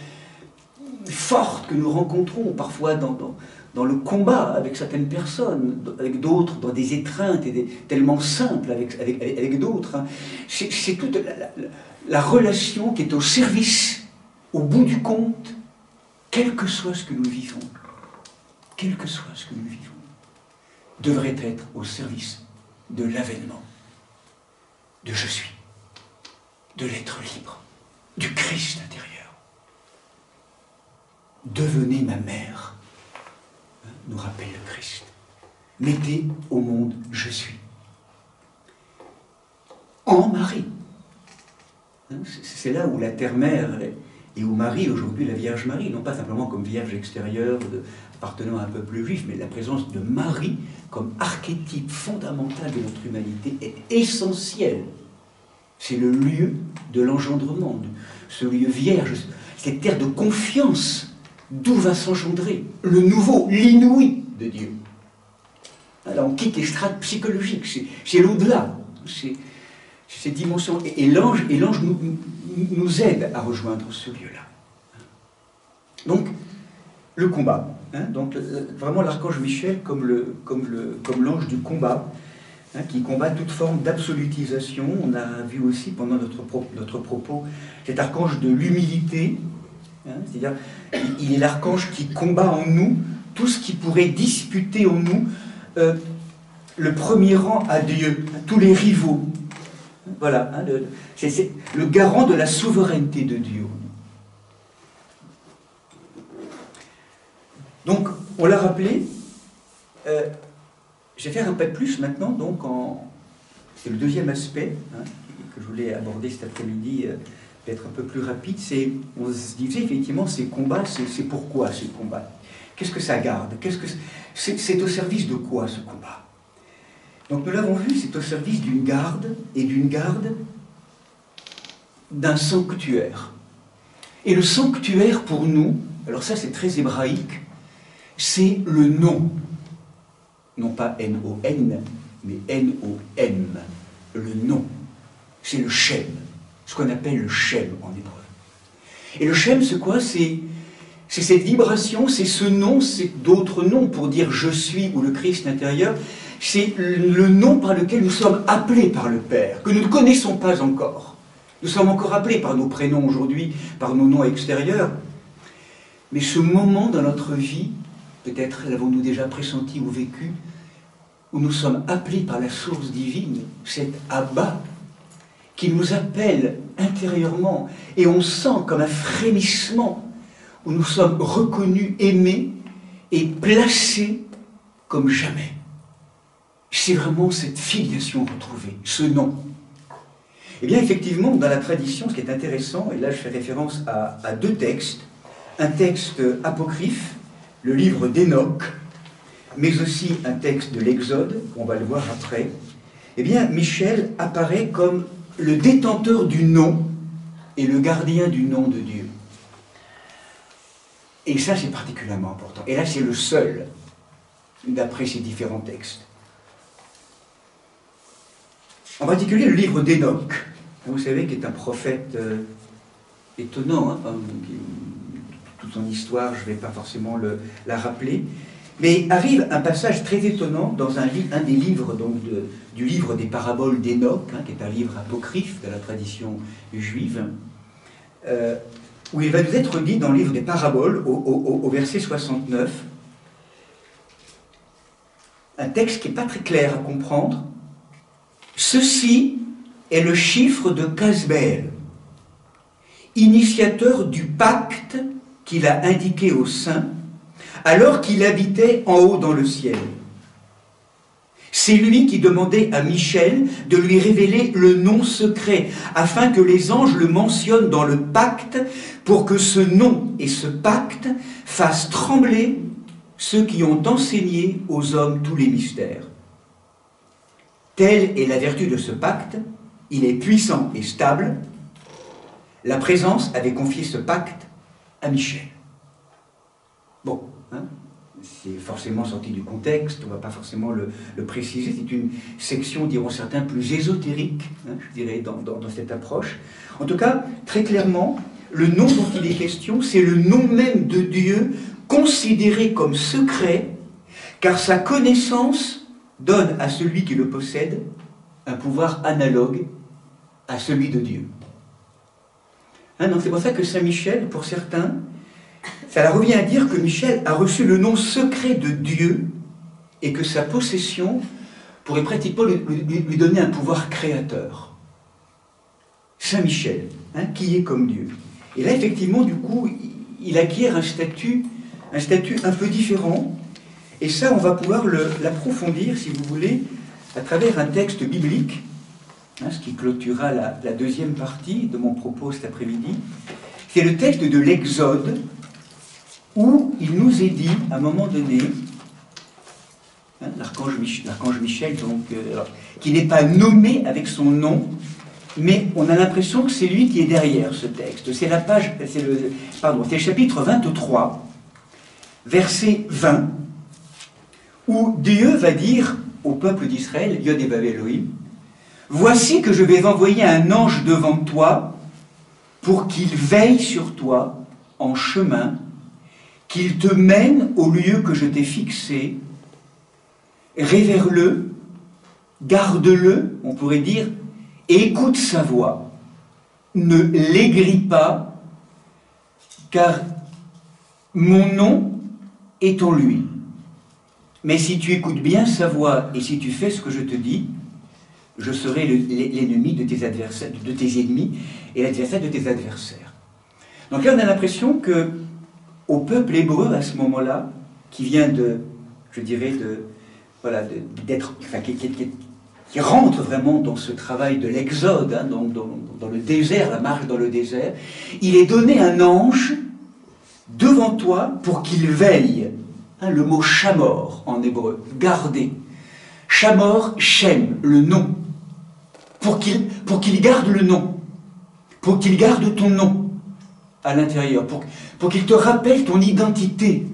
[SPEAKER 1] fortes que nous rencontrons, parfois dans le combat avec certaines personnes, avec d'autres, dans des étreintes tellement simples avec d'autres. C'est toute la relation qui est au service, au bout du compte, quel que soit ce que nous vivons, quel que soit ce que nous vivons, devrait être au service de l'avènement, de je suis, de l'être libre, du Christ intérieur. Devenez ma mère, nous rappelle le Christ. Mettez au monde je suis. En Marie. C'est là où la terre-mère et où Marie, aujourd'hui la Vierge Marie, non pas simplement comme Vierge extérieure appartenant à un peuple juif, mais la présence de Marie comme archétype fondamental de notre humanité est essentielle. C'est le lieu de l'engendrement, ce lieu vierge, cette terre de confiance d'où va s'engendrer le nouveau, l'inouï de Dieu. Alors on quitte les strates psychologiques, c'est l'au-delà, c'est cette dimension. Et l'ange nous aide à rejoindre ce lieu-là. Donc, le combat. Donc, vraiment l'archange Michel comme l'ange du combat, qui combat toute forme d'absolutisation. On a vu aussi pendant notre propos cet archange de l'humilité, c'est-à-dire il est l'archange qui combat en nous tout ce qui pourrait disputer en nous le premier rang à Dieu, tous les rivaux. Voilà, c'est le garant de la souveraineté de Dieu. Donc, on l'a rappelé, je vais faire un pas de plus maintenant, donc c'est le deuxième aspect que je voulais aborder cet après-midi, peut-être un peu plus rapide, on se disait effectivement, ces combats, c'est pourquoi ces combats? Qu'est-ce que ça garde? C'est au service de quoi ce combat? Donc nous l'avons vu, c'est au service d'une garde, et d'une garde d'un sanctuaire. Et le sanctuaire pour nous, alors ça c'est très hébraïque, c'est le nom. Non pas N-O-N, mais N-O-M, le nom. C'est le Shem, ce qu'on appelle le Shem en hébreu. Et le Shem, c'est quoi? C'est cette vibration, c'est ce nom, c'est d'autres noms pour dire je suis ou le Christ intérieur. C'est le nom par lequel nous sommes appelés par le Père, que nous ne connaissons pas encore. Nous sommes encore appelés par nos prénoms aujourd'hui, par nos noms extérieurs. Mais ce moment dans notre vie, peut-être l'avons-nous déjà pressenti ou vécu, où nous sommes appelés par la source divine, cet Abba, qui nous appelle intérieurement, et on sent comme un frémissement, où nous sommes reconnus, aimés, et placés comme jamais. C'est vraiment cette filiation retrouvée, ce nom. Eh bien, effectivement, dans la tradition, ce qui est intéressant, et là je fais référence à deux textes, un texte apocryphe, le livre d'Enoch, mais aussi un texte de l'Exode, on va le voir après, eh bien, Michel apparaît comme le détenteur du nom et le gardien du nom de Dieu. Et ça, c'est particulièrement important. Et là, c'est le seul, d'après ces différents textes. En particulier, le livre d'Enoch, vous savez, qui est un prophète étonnant, toute son histoire, je ne vais pas forcément la rappeler, Mais arrive un passage très étonnant dans un des livres donc, du livre des paraboles d'Enoch, hein, qui est un livre apocryphe de la tradition juive, où il va nous être dit dans le livre des paraboles, au verset 69, un texte qui n'est pas très clair à comprendre. Ceci est le chiffre de Casbeel, initiateur du pacte qu'il a indiqué aux saints, alors qu'il habitait en haut dans le ciel. C'est lui qui demandait à Michel de lui révéler le nom secret, afin que les anges le mentionnent dans le pacte, pour que ce nom et ce pacte fassent trembler ceux qui ont enseigné aux hommes tous les mystères. Telle est la vertu de ce pacte, il est puissant et stable. La présence avait confié ce pacte à Michel. Bon, hein, c'est forcément sorti du contexte, on ne va pas forcément le préciser, c'est une section, diront certains, plus ésotérique, hein, je dirais, dans cette approche. En tout cas, très clairement, le nom dont il est question, c'est le nom même de Dieu, considéré comme secret, car sa connaissance donne à celui qui le possède un pouvoir analogue à celui de Dieu. Hein, donc c'est pour ça que Saint Michel, pour certains, ça leur revient à dire que Michel a reçu le nom secret de Dieu et que sa possession pourrait pratiquement lui donner un pouvoir créateur. Saint Michel, hein, qui est comme Dieu. Et là, effectivement, du coup, il acquiert un statut un peu différent. Et ça, on va pouvoir l'approfondir, si vous voulez, à travers un texte biblique, hein, ce qui clôturera la deuxième partie de mon propos cet après-midi. C'est le texte de l'Exode, où il nous est dit, à un moment donné, hein, l'archange Michel, donc, qui n'est pas nommé avec son nom, mais on a l'impression que c'est lui qui est derrière ce texte. C'est le chapitre 23, verset 20, où Dieu va dire au peuple d'Israël, Yod et Vav Elohim, « Voici que je vais envoyer un ange devant toi pour qu'il veille sur toi en chemin, qu'il te mène au lieu que je t'ai fixé, révère-le, garde-le, on pourrait dire, et écoute sa voix. Ne l'aigris pas, car mon nom est en lui. Mais si tu écoutes bien sa voix et si tu fais ce que je te dis, je serai l'ennemi de tes adversaires, de tes ennemis et l'adversaire de tes adversaires. » Donc là, on a l'impression que au peuple hébreu à ce moment-là, qui vient qui rentre vraiment dans ce travail de l'exode, hein, dans le désert, la marche dans le désert, il est donné un ange devant toi pour qu'il veille. Hein, le mot chamor en hébreu, garder. Chamor, Shem, le nom. Pour qu'il garde le nom. Pour qu'il garde ton nom à l'intérieur. Pour qu'il te rappelle ton identité.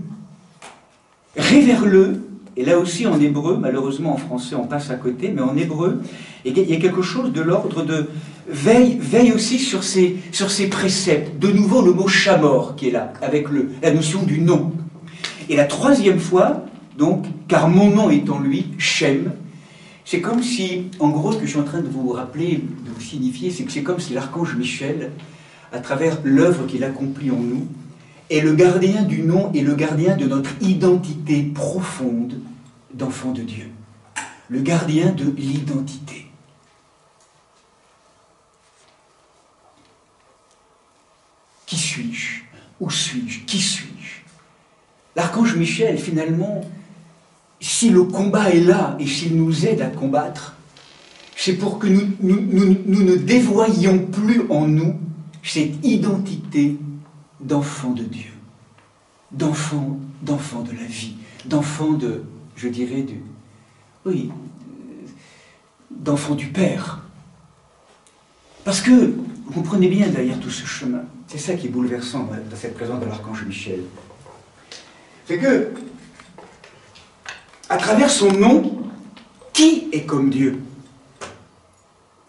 [SPEAKER 1] Révère-le. Et là aussi en hébreu, malheureusement en français on passe à côté, mais en hébreu, il y a quelque chose de l'ordre de veille aussi sur ses préceptes. De nouveau le mot chamor qui est là, avec la notion du nom. Et la troisième fois, donc, car mon nom est en lui, Shem, c'est comme si, en gros, ce que je suis en train de vous rappeler, de vous signifier, c'est que c'est comme si l'archange Michel, à travers l'œuvre qu'il accomplit en nous, est le gardien du nom et le gardien de notre identité profonde d'enfant de Dieu. Le gardien de l'identité. Qui suis-je? Où suis-je? Qui suis-je? L'archange Michel, finalement, si le combat est là et s'il nous aide à combattre, c'est pour que nous ne dévoyions plus en nous cette identité d'enfant de Dieu, d'enfant de la vie, d'enfant de, je dirais, d'enfant du Père. Parce que, vous comprenez bien derrière tout ce chemin, c'est ça qui est bouleversant dans cette présence de l'archange Michel. C'est que, à travers son nom, qui est comme Dieu?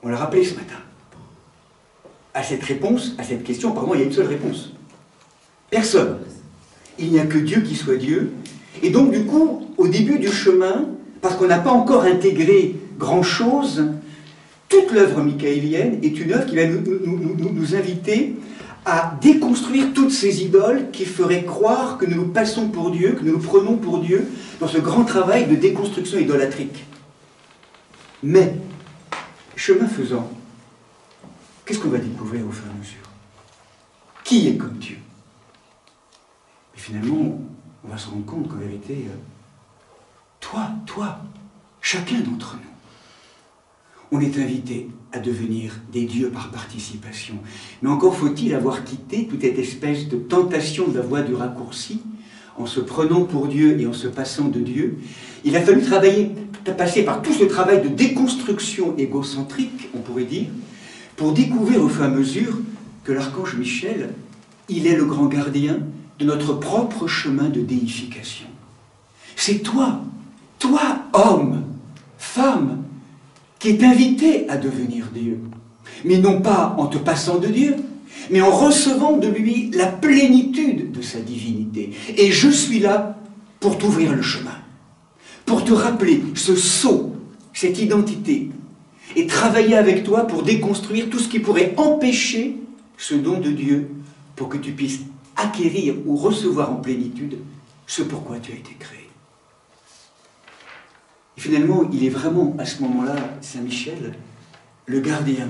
[SPEAKER 1] On l'a rappelé ce matin. À cette réponse, à cette question, pardon, il y a une seule réponse. Personne. Il n'y a que Dieu qui soit Dieu, Et donc, du coup, au début du chemin, parce qu'on n'a pas encore intégré grand-chose, toute l'œuvre michaélienne est une œuvre qui va nous inviter à déconstruire toutes ces idoles qui feraient croire que nous nous passons pour Dieu, que nous nous prenons pour Dieu, dans ce grand travail de déconstruction idolatrique. Mais, chemin faisant, qu'est-ce qu'on va découvrir au fur et à mesure? Qui est comme Dieu? Et finalement, on va se rendre compte qu'en vérité, toi, chacun d'entre nous, on est invité à devenir des dieux par participation. Mais encore faut-il avoir quitté toute cette espèce de tentation de la voie du raccourci, en se prenant pour Dieu et en se passant de Dieu. Il a fallu passer par tout ce travail de déconstruction égocentrique, on pourrait dire, pour découvrir au fur et à mesure que l'archange Michel, il est le grand gardien de notre propre chemin de déification. C'est toi, homme, femme, qui est invité à devenir Dieu. Mais non pas en te passant de Dieu, mais en recevant de lui la plénitude de sa divinité. Et je suis là pour t'ouvrir le chemin, pour te rappeler ce sceau, cette identité, et travailler avec toi pour déconstruire tout ce qui pourrait empêcher ce don de Dieu, pour que tu puisses acquérir ou recevoir en plénitude ce pourquoi tu as été créé. Et finalement, il est vraiment, à ce moment-là, Saint Michel, le gardien.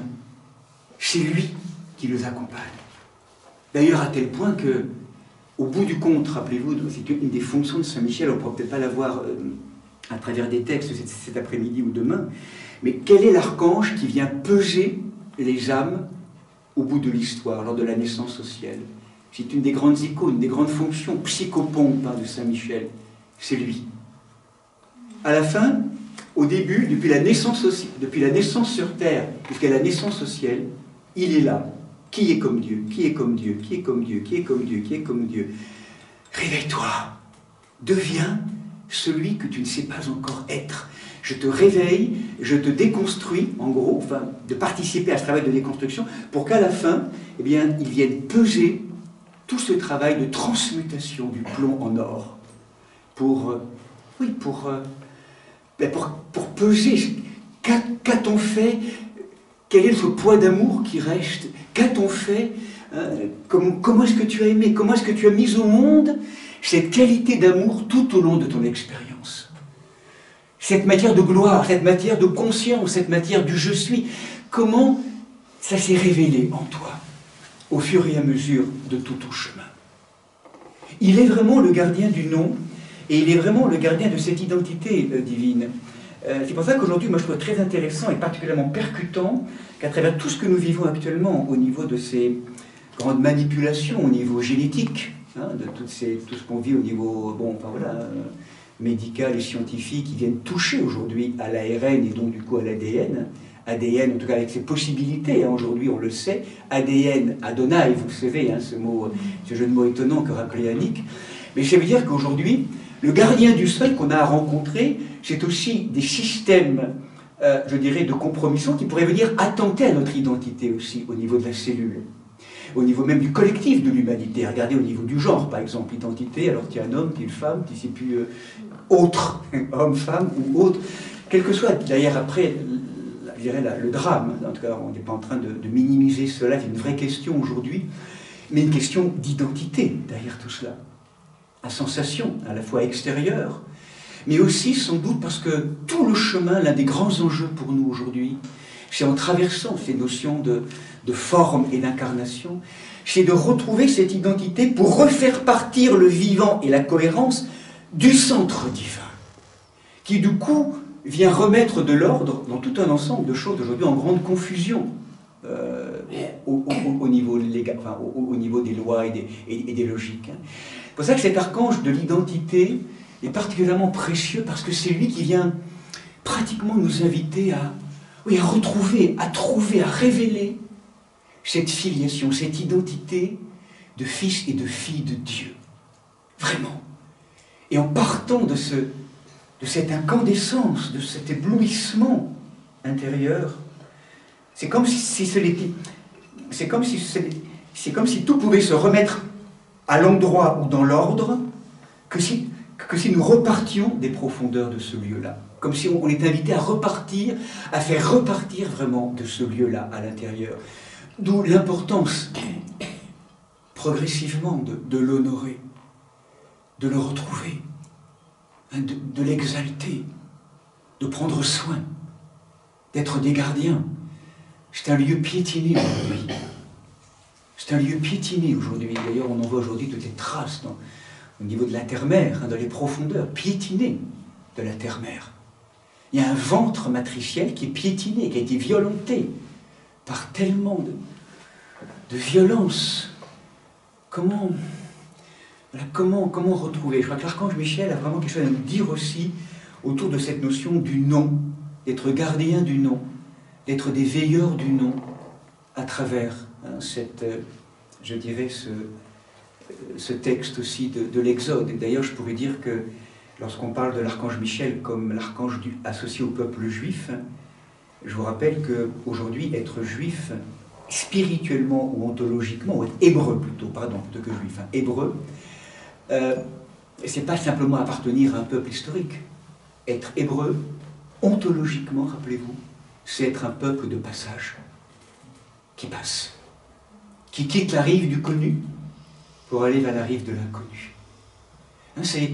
[SPEAKER 1] C'est lui qui les accompagne. D'ailleurs, à tel point que, au bout du compte, rappelez-vous, c'est une des fonctions de Saint Michel, on ne pourra peut-être pas la voir à travers des textes cet après-midi ou demain, mais quel est l'archange qui vient peser les âmes au bout de l'histoire, lors de la naissance au ciel? C'est une des grandes icônes, des grandes fonctions psychopompe de Saint Michel. C'est lui. À la fin, au début, depuis la naissance sur terre jusqu'à la naissance au ciel, il est là. Qui est comme Dieu? Qui est comme Dieu? Qui est comme Dieu? Qui est comme Dieu? Qui est comme Dieu? Réveille-toi. Deviens celui que tu ne sais pas encore être. Je te réveille, je te déconstruis, en gros, enfin, de participer à ce travail de déconstruction, pour qu'à la fin, eh bien, ils viennent peser tout ce travail de transmutation du plomb en or, pour peser. Qu'a-t-on fait? Quel est ce poids d'amour qui reste? Qu'a-t-on fait? Comment est-ce que tu as aimé? Comment est-ce que tu as mis au monde cette qualité d'amour tout au long de ton expérience? Cette matière de gloire, cette matière de conscience, cette matière du je suis. Comment ça s'est révélé en toi au fur et à mesure de tout ton chemin? Il est vraiment le gardien du nom et il est vraiment le gardien de cette identité divine. C'est pour ça qu'aujourd'hui, moi je trouve très intéressant et particulièrement percutant qu'à travers tout ce que nous vivons actuellement au niveau de ces grandes manipulations, au niveau génétique, de tout ce qu'on vit au niveau médical et scientifique, qui viennent toucher aujourd'hui à l'ARN et donc du coup à l'ADN. ADN, en tout cas avec ses possibilités, aujourd'hui on le sait, ADN, Adonai, vous savez, ce jeu de mots étonnant que rappelait Yannick. Mais ça veut dire qu'aujourd'hui, le gardien du seuil qu'on a à rencontrer, c'est aussi des systèmes, je dirais, de compromission qui pourraient venir attenter à notre identité aussi, au niveau de la cellule, au niveau même du collectif de l'humanité. Regardez au niveau du genre, par exemple, identité, alors tu es un homme, tu es une femme, tu ne sais plus autre, homme, femme ou autre, quel que soit, d'ailleurs après, je dirais le drame, en tout cas on n'est pas en train de minimiser cela, c'est une vraie question aujourd'hui, mais une question d'identité derrière tout cela. À sensation, à la fois extérieure, mais aussi sans doute parce que tout le chemin, l'un des grands enjeux pour nous aujourd'hui, c'est en traversant ces notions de forme et d'incarnation, c'est de retrouver cette identité pour refaire partir le vivant et la cohérence du centre divin, qui du coup vient remettre de l'ordre dans tout un ensemble de choses aujourd'hui en grande confusion au niveau légal, enfin, au niveau des lois et des logiques. C'est pour ça que cet archange de l'identité est particulièrement précieux, parce que c'est lui qui vient pratiquement nous inviter à retrouver, à trouver, à révéler cette filiation, cette identité de fils et de fille de Dieu. Vraiment. Et en partant de cette incandescence, de cet éblouissement intérieur, c'est comme si tout pouvait se remettre à l'endroit ou dans l'ordre, que que si nous repartions des profondeurs de ce lieu-là, comme si on était invité à repartir, à faire repartir vraiment de ce lieu-là à l'intérieur. D'où l'importance, progressivement, de l'honorer, de le retrouver, de l'exalter, de prendre soin, d'être des gardiens. C'est un lieu piétiné aujourd'hui. C'est un lieu piétiné aujourd'hui. D'ailleurs, on en voit aujourd'hui toutes les traces au niveau de la terre-mère, dans les profondeurs, piétinées de la terre-mère. Il y a un ventre matriciel qui est piétiné, qui a été violenté par tellement de violence. Comment retrouver? Je crois que l'archange Michel a vraiment quelque chose à nous dire aussi autour de cette notion du nom, d'être gardien du nom, d'être des veilleurs du nom, à travers je dirais, ce texte aussi de l'Exode. Et d'ailleurs, je pourrais dire que lorsqu'on parle de l'archange Michel comme l'archange associé au peuple juif, je vous rappelle qu'aujourd'hui, être juif, spirituellement ou ontologiquement, ou être hébreu plutôt que juif, hébreu, c'est pas simplement appartenir à un peuple historique. Être hébreu, ontologiquement, rappelez-vous, c'est être un peuple de passage, qui passe, qui quitte la rive du connu pour aller vers la rive de l'inconnu. Hein, c'est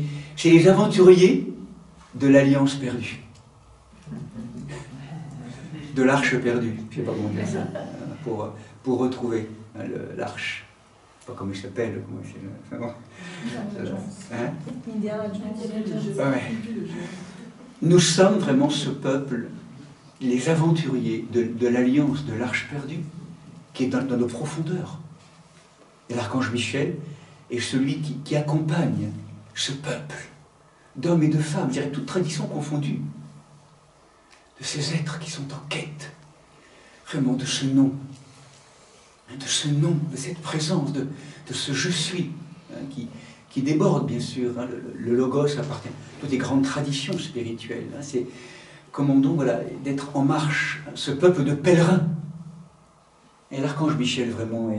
[SPEAKER 1] les aventuriers de l'alliance perdue, de l'arche perdue, je ne sais pas comment dire ça, pour retrouver l'arche. Je ne sais pas comment il s'appelle, Nous sommes vraiment ce peuple, les aventuriers de l'alliance de l'arche perdue, qui est dans nos profondeurs. Et l'archange Michel est celui qui accompagne ce peuple d'hommes et de femmes, je dirais toute tradition confondue, de ces êtres qui sont en quête vraiment de ce nom, de cette présence, de ce je suis, qui déborde bien sûr. Le logos appartient à toutes les grandes traditions spirituelles. C'est commandons d'être en marche, ce peuple de pèlerins. Et l'archange Michel vraiment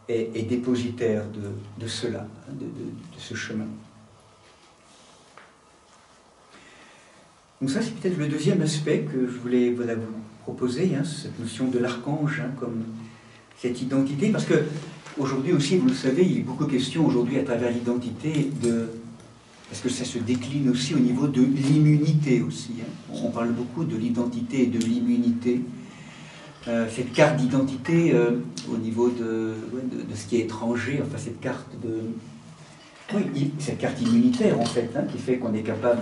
[SPEAKER 1] est dépositaire de cela, de ce chemin. Donc ça, c'est peut-être le deuxième aspect que je voulais vous proposer, cette notion de l'archange, comme cette identité, parce que aujourd'hui aussi, vous le savez, il est beaucoup question aujourd'hui à travers l'identité parce que ça se décline aussi au niveau de l'immunité aussi. On parle beaucoup de l'identité et de l'immunité. Cette carte d'identité au niveau de ce qui est étranger, enfin cette carte cette carte immunitaire en fait, qui fait qu'on est capable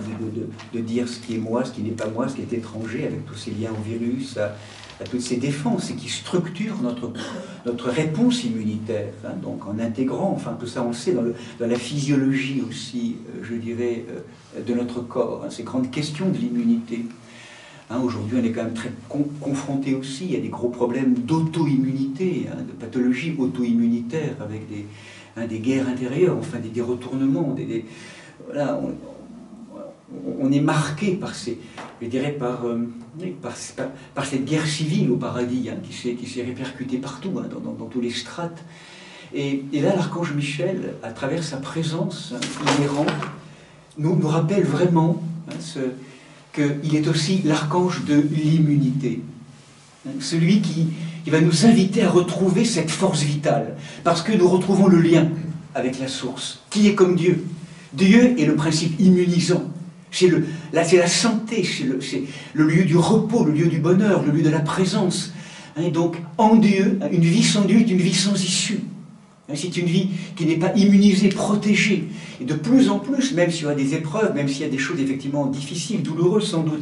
[SPEAKER 1] de dire ce qui est moi, ce qui n'est pas moi, ce qui est étranger, avec tous ces liens au virus, à toutes ces défenses, et qui structure notre réponse immunitaire, donc en intégrant, enfin tout ça on le sait, dans la physiologie aussi, je dirais, de notre corps, ces grandes questions de l'immunité. Aujourd'hui, on est quand même très confronté aussi, il y a des gros problèmes d'auto-immunité, de pathologies auto-immunitaires, avec des guerres intérieures, enfin des retournements, voilà, on est marqué par je dirais par cette guerre civile au paradis, qui s'est répercutée partout, dans tous les strates. Et là, l'archange Michel, à travers sa présence inhérente, nous rappelle vraiment qu'il est aussi l'archange de l'immunité. Celui qui va nous inviter à retrouver cette force vitale, parce que nous retrouvons le lien avec la source, qui est comme Dieu. Dieu est le principe immunisant. C'est la santé, c'est le lieu du repos, le lieu du bonheur, le lieu de la présence. Et donc, en Dieu, une vie sans Dieu est une vie sans issue. C'est une vie qui n'est pas immunisée, protégée. Et de plus en plus, même s'il y a des épreuves, même s'il y a des choses effectivement difficiles, douloureuses sans doute,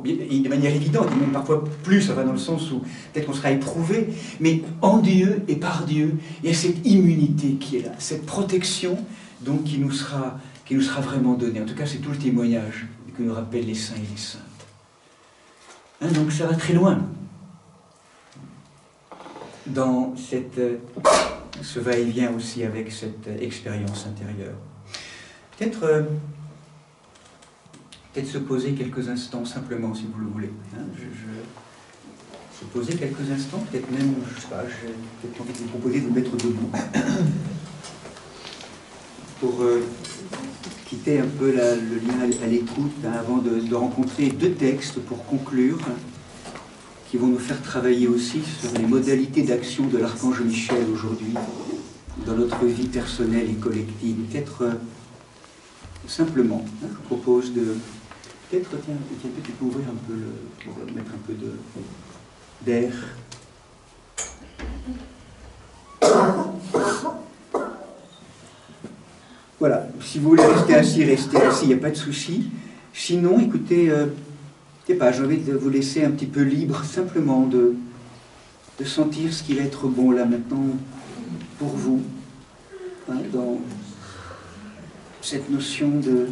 [SPEAKER 1] et de manière évidente, et même parfois plus, ça va dans le sens où peut-être qu'on sera éprouvé, mais en Dieu et par Dieu, il y a cette immunité qui est là, cette protection donc qui nous sera vraiment donnée. En tout cas, c'est tout le témoignage que nous rappellent les saints et les saintes. Donc ça va très loin dans ce va-et-vient aussi avec cette expérience intérieure. Peut-être se poser quelques instants simplement, si vous le voulez. Se poser quelques instants, peut-être même, je ne sais pas, j'ai peut-être envie de vous proposer de vous mettre debout pour quitter un peu le lien à l'écoute hein, avant de rencontrer deux textes pour conclure, hein, qui vont nous faire travailler aussi sur les modalités d'action de l'archange Michel aujourd'hui, dans notre vie personnelle et collective. Peut-être simplement, hein, je vous propose de... Peut-être, tiens, tu peux ouvrir un peu pour mettre un peu d'air. Voilà, si vous voulez rester assis, il n'y a pas de souci. Sinon, écoutez, je sais pas, j'ai envie de vous laisser un petit peu libre, simplement de sentir ce qui va être bon là maintenant pour vous, hein, dans cette notion de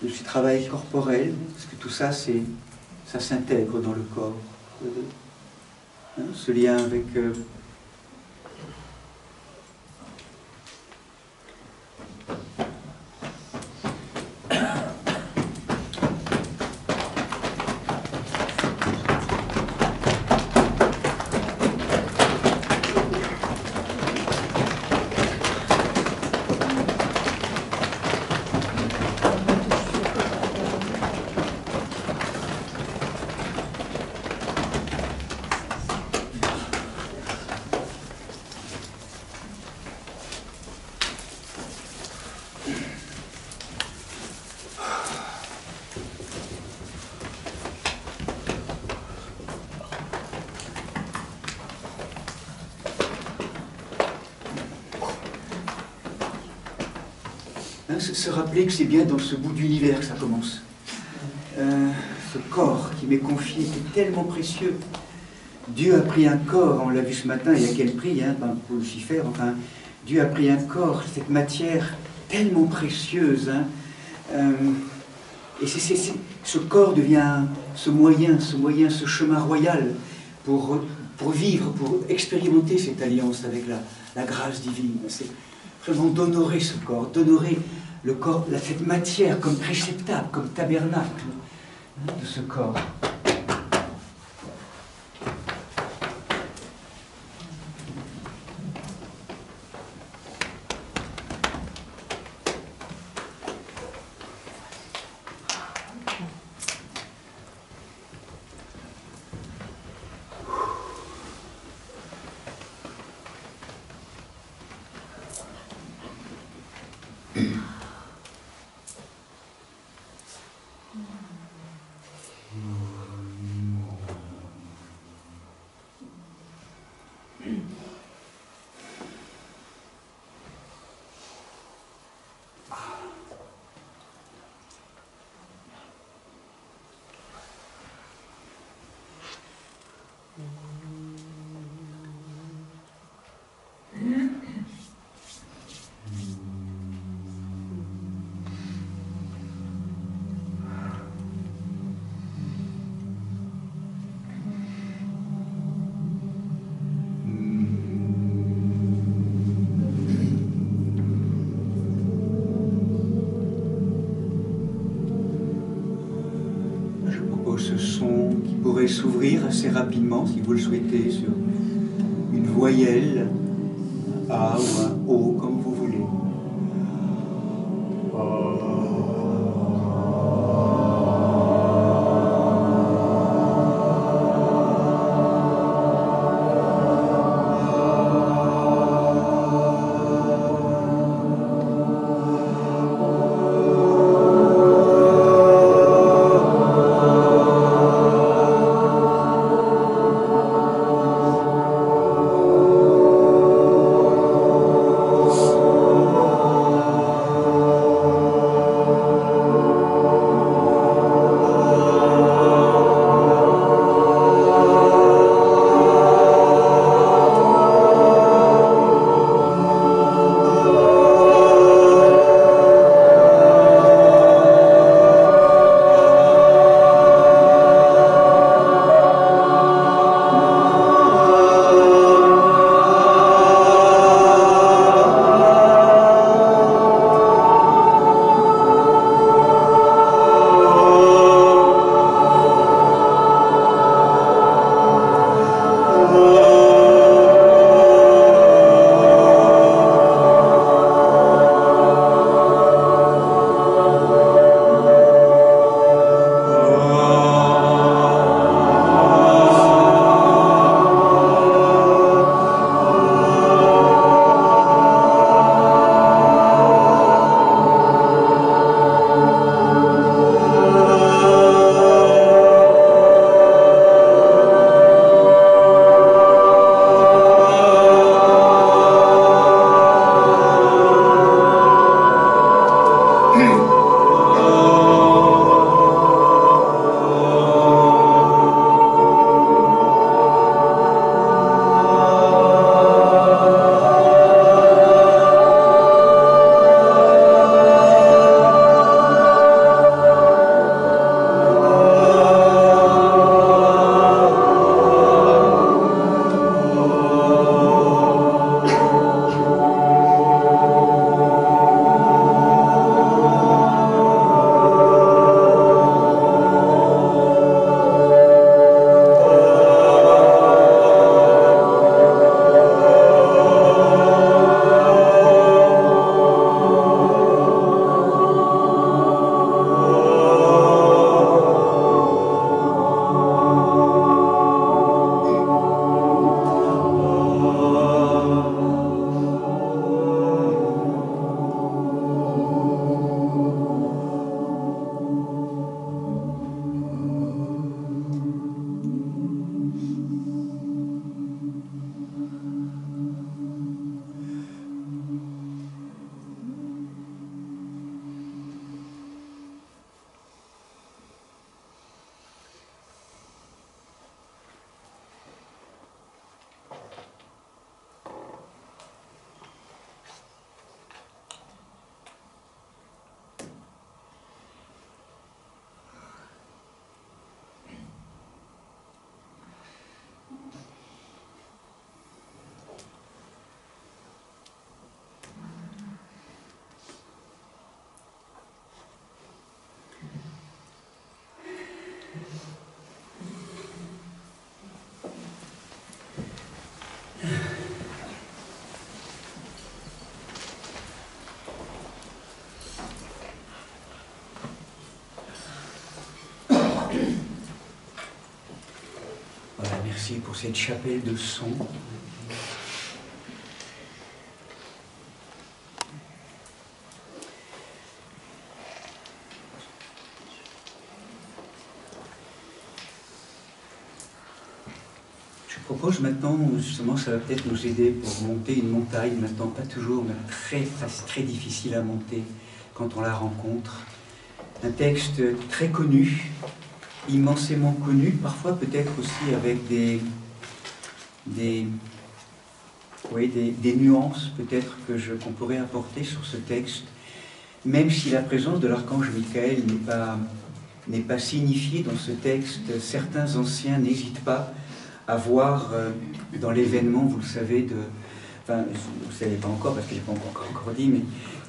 [SPEAKER 1] ce travail corporel, parce que tout ça, ça s'intègre dans le corps. Hein, ce lien avec... se rappeler que c'est bien dans ce bout d'univers que ça commence. Ce corps qui m'est confié, qui est tellement précieux. Dieu a pris un corps, on l'a vu ce matin, et à quel prix, hein, pour Lucifer, enfin, Dieu a pris un corps, cette matière tellement précieuse. Hein, et ce corps devient ce moyen, ce chemin royal pour vivre, pour expérimenter cette alliance avec la grâce divine. C'est vraiment d'honorer ce corps, d'honorer le corps, cette matière comme réceptacle, comme tabernacle de ce corps. Ce son qui pourrait s'ouvrir assez rapidement, si vous le souhaitez, sur une voyelle, un A ou un O, comme vous voulez. pour cette chapelle de son. Je propose maintenant, justement, ça va peut-être nous aider pour monter une montagne, maintenant pas toujours, mais très difficile à monter quand on la rencontre. Un texte très connu, immensément connu, parfois peut-être aussi avec des nuances peut-être qu'on pourrait apporter sur ce texte, même si la présence de l'archange Michael n'est pas signifiée dans ce texte. Certains anciens n'hésitent pas à voir dans l'événement, vous le savez, enfin, vous ne savez pas encore parce que je n'ai pas encore dit, mais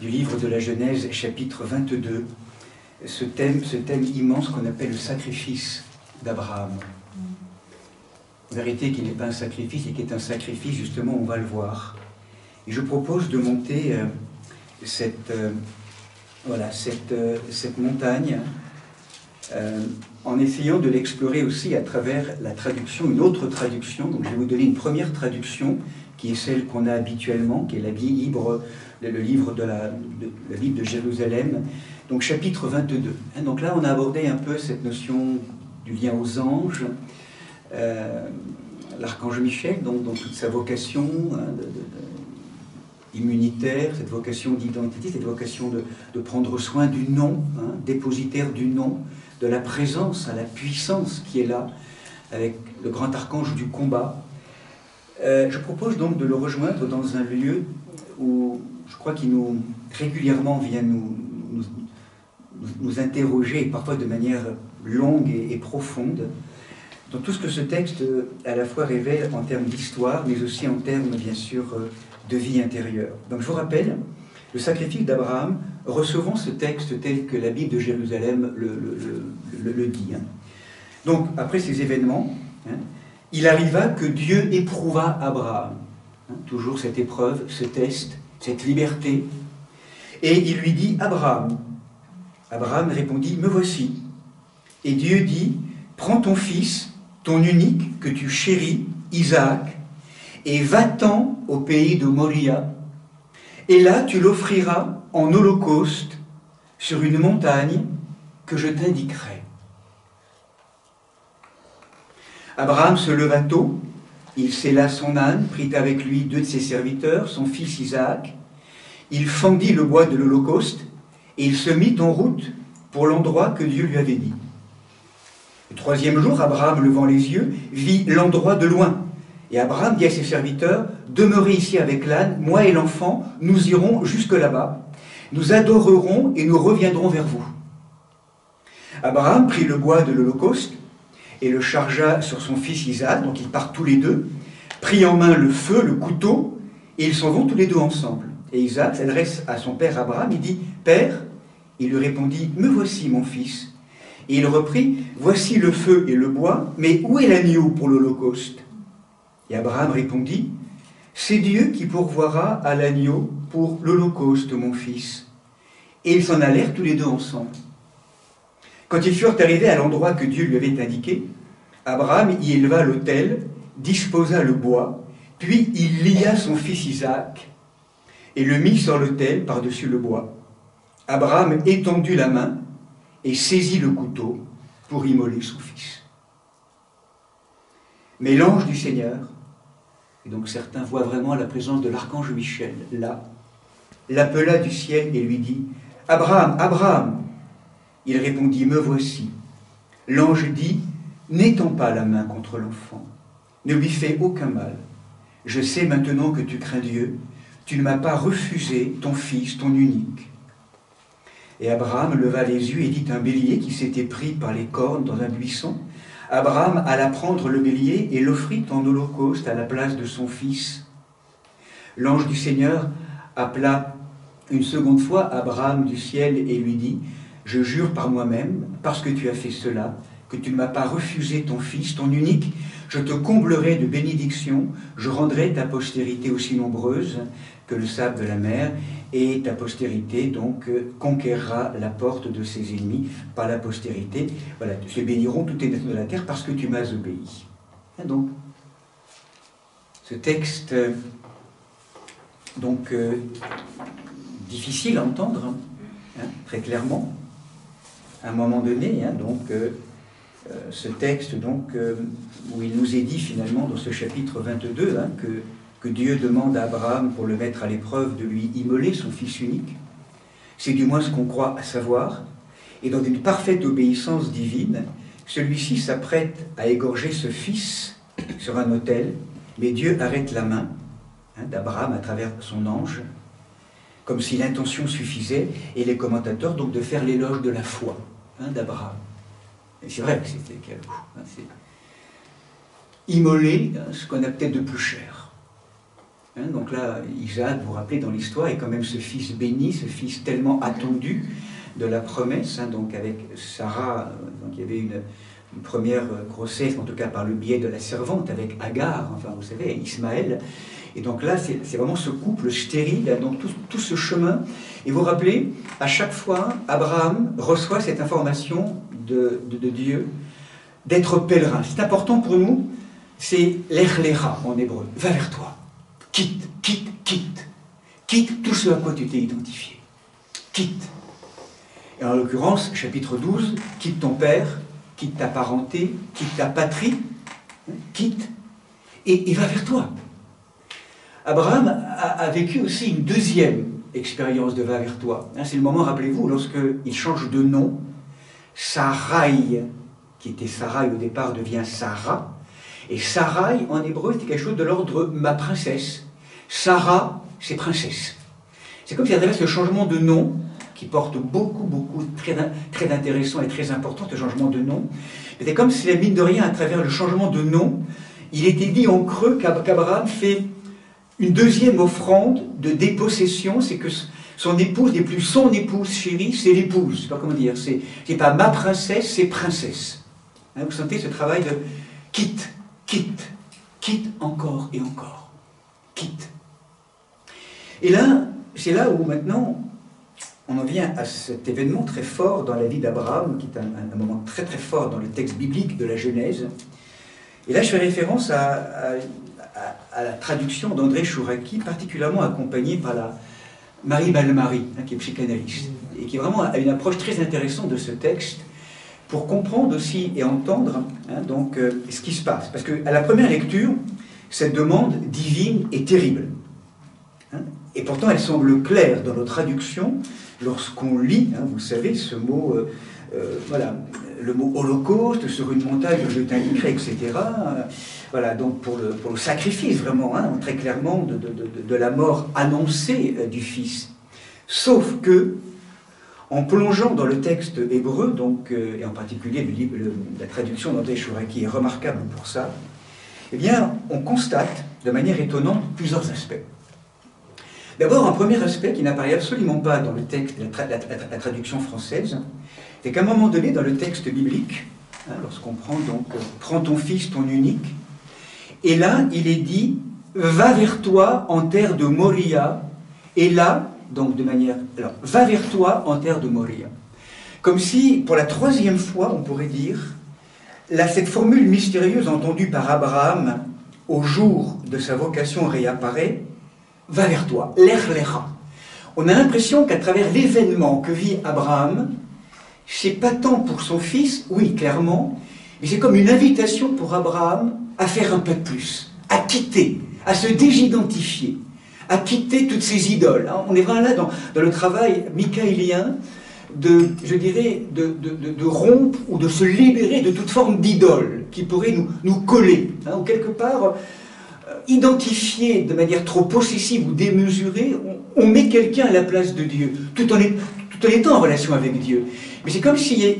[SPEAKER 1] du livre de la Genèse, chapitre 22, ce thème immense qu'on appelle le sacrifice d'Abraham. En vérité, qui n'est pas un sacrifice et qui est un sacrifice, justement, on va le voir. Et je propose de monter cette montagne en essayant de l'explorer aussi à travers la traduction, une autre traduction. Donc je vais vous donner une première traduction, qui est celle qu'on a habituellement, qui est le livre de la Bible de Jérusalem, donc chapitre 22. Donc là, on a abordé un peu cette notion du lien aux anges, l'archange Michel, donc dans toute sa vocation immunitaire, cette vocation d'identité, cette vocation de prendre soin du nom, dépositaire du nom, de la présence, la puissance qui est là, avec le grand archange du combat. Je propose donc de le rejoindre dans un lieu où je crois qu'il régulièrement vient nous interroger, parfois de manière longue et profonde, dans tout ce que ce texte à la fois révèle en termes d'histoire, mais aussi en termes, bien sûr, de vie intérieure. Donc je vous rappelle, le sacrifice d'Abraham, recevons ce texte tel que la Bible de Jérusalem le dit. Donc, après ces événements, il arriva que Dieu éprouva Abraham. Toujours cette épreuve, ce test, cette liberté. Et il lui dit, Abraham. Abraham répondit, me voici. Et Dieu dit, prends ton fils, ton unique, que tu chéris, Isaac, et va-t'en au pays de Moria. Et là, tu l'offriras en holocauste sur une montagne que je t'indiquerai. Abraham se leva tôt, il sella son âne, prit avec lui 2 de ses serviteurs, son fils Isaac. Il fendit le bois de l'holocauste et il se mit en route pour l'endroit que Dieu lui avait dit. Le 3e jour, Abraham, levant les yeux, vit l'endroit de loin. Et Abraham dit à ses serviteurs, demeurez ici avec l'âne, moi et l'enfant, nous irons jusque là-bas, nous adorerons et nous reviendrons vers vous. Abraham prit le bois de l'holocauste et le chargea sur son fils Isaac, donc ils partent tous les deux, prit en main le feu, le couteau, et ils s'en vont tous les deux ensemble. Et Isaac s'adresse à son père Abraham, il dit, « Père ?» Il lui répondit, « Me voici, mon fils. » Et il reprit, « Voici le feu et le bois, mais où est l'agneau pour l'holocauste ?» Et Abraham répondit, « C'est Dieu qui pourvoira à l'agneau pour l'holocauste, mon fils. » Et ils s'en allèrent tous les deux ensemble. Quand ils furent arrivés à l'endroit que Dieu lui avait indiqué, Abraham y éleva l'autel, disposa le bois, puis il lia son fils Isaac et le mit sur l'autel par-dessus le bois. Abraham étendit la main et saisit le couteau pour immoler son fils. Mais l'ange du Seigneur, et donc certains voient vraiment la présence de l'archange Michel là, l'appela du ciel et lui dit, « Abraham, Abraham !» Il répondit, « Me voici. » L'ange dit, « N'étends pas la main contre l'enfant, ne lui fais aucun mal. Je sais maintenant que tu crains Dieu, tu ne m'as pas refusé ton fils, ton unique. » Et Abraham leva les yeux et dit un bélier qui s'était pris par les cornes dans un buisson. Abraham alla prendre le bélier et l'offrit en holocauste à la place de son fils. L'ange du Seigneur appela une seconde fois Abraham du ciel et lui dit, « Je jure par moi-même, parce que tu as fait cela, que tu ne m'as pas refusé ton fils, ton unique, je te comblerai de bénédictions, je rendrai ta postérité aussi nombreuse que le sable de la mer, et ta postérité donc conquérera la porte de ses ennemis par la postérité. Voilà, se béniront toutes les nations de la terre parce que tu m'as obéi. » Donc, Ce texte, donc, difficile à entendre, hein, très clairement, à un moment donné, hein, donc, ce texte donc, où il nous est dit finalement dans ce chapitre 22 hein, que Dieu demande à Abraham pour le mettre à l'épreuve de lui immoler son fils unique. C'est du moins ce qu'on croit à savoir. Et dans une parfaite obéissance divine, celui-ci s'apprête à égorger ce fils sur un autel, mais Dieu arrête la main hein, d'Abraham à travers son ange, comme si l'intention suffisait, et les commentateurs donc de faire l'éloge de la foi hein, d'Abraham. Et c'est vrai que c'était immoler hein, ce qu'on a peut-être de plus cher. Hein, donc là, Isaac, vous vous rappelez, dans l'histoire, est quand même ce fils béni, ce fils tellement attendu de la promesse, hein, donc avec Sarah, donc il y avait une première grossesse, en tout cas par le biais de la servante, avec Agar, enfin vous savez, Ismaël. Et donc là, c'est vraiment ce couple stérile, donc tout ce chemin. Et vous vous rappelez, à chaque fois, Abraham reçoit cette information de Dieu, d'être pèlerin. C'est important pour nous, c'est l'echlecha en hébreu, va vers toi, quitte, quitte, quitte, quitte tout ce à quoi tu t'es identifié, quitte. Et en l'occurrence, chapitre 12, quitte ton père, quitte ta parenté, quitte ta patrie, quitte, et va vers toi. Abraham a vécu aussi une deuxième expérience de va vers toi. C'est le moment, rappelez-vous, lorsqu'il change de nom, Sarai, qui était Sarai au départ, devient Sarah. Et Sarai, en hébreu, c'est quelque chose de l'ordre ma princesse. Sarah, c'est princesse. C'est comme si à travers ce changement de nom, qui porte beaucoup, très intéressant et très important, ce changement de nom, c'est comme si, mine de rien, à travers le changement de nom, il était dit en creux qu'Abraham fait une deuxième offrande de dépossession, c'est que son épouse n'est plus son épouse chérie, c'est l'épouse. Je ne sais pas comment dire, c'est pas ma princesse, c'est princesse. Hein, vous sentez ce travail de quitte, quitte, quitte encore et encore, quitte. Et là, c'est là où maintenant, on en vient à cet événement très fort dans la vie d'Abraham, qui est un moment très fort dans le texte biblique de la Genèse. Et là, je fais référence à la traduction d'André Chouraki, particulièrement accompagnée par la Marie Balmary, hein, qui est psychanalyste, et qui vraiment a une approche très intéressante de ce texte, pour comprendre aussi et entendre hein, donc, ce qui se passe. Parce qu'à la première lecture, cette demande divine est terrible. Hein, et pourtant, elle semble claire dans nos traductions, lorsqu'on lit, hein, vous savez, ce mot, voilà, le mot holocauste, sur une montagne, je t'indiquerai, etc. Voilà, donc pour le sacrifice, vraiment, hein, très clairement, de la mort annoncée du Fils. Sauf que, en plongeant dans le texte hébreu, donc, et en particulier la traduction d'André Chouraki est remarquable pour ça, eh bien, on constate, de manière étonnante, plusieurs aspects. D'abord, un premier aspect qui n'apparaît absolument pas dans le texte, la traduction française, c'est qu'à un moment donné, dans le texte biblique, hein, lorsqu'on prend donc « Prends ton fils, ton unique », et là, il est dit « Va vers toi en terre de Moria », et là, donc de manière... Alors, « Va vers toi en terre de Moria ». Comme si, pour la troisième fois, on pourrait dire, là, cette formule mystérieuse entendue par Abraham au jour de sa vocation réapparaît, « Va vers toi », « l'Echlecha ». On a l'impression qu'à travers l'événement que vit Abraham, c'est pas tant pour son fils, oui, clairement, mais c'est comme une invitation pour Abraham à faire un peu de plus, à quitter, à se désidentifier, à quitter toutes ces idoles. On est vraiment là dans le travail michaélien je dirais, de rompre ou de se libérer de toute forme d'idole qui pourrait nous coller, hein, ou quelque part identifier de manière trop possessive ou démesurée, on met quelqu'un à la place de Dieu, tout en étant en relation avec Dieu. Mais c'est comme si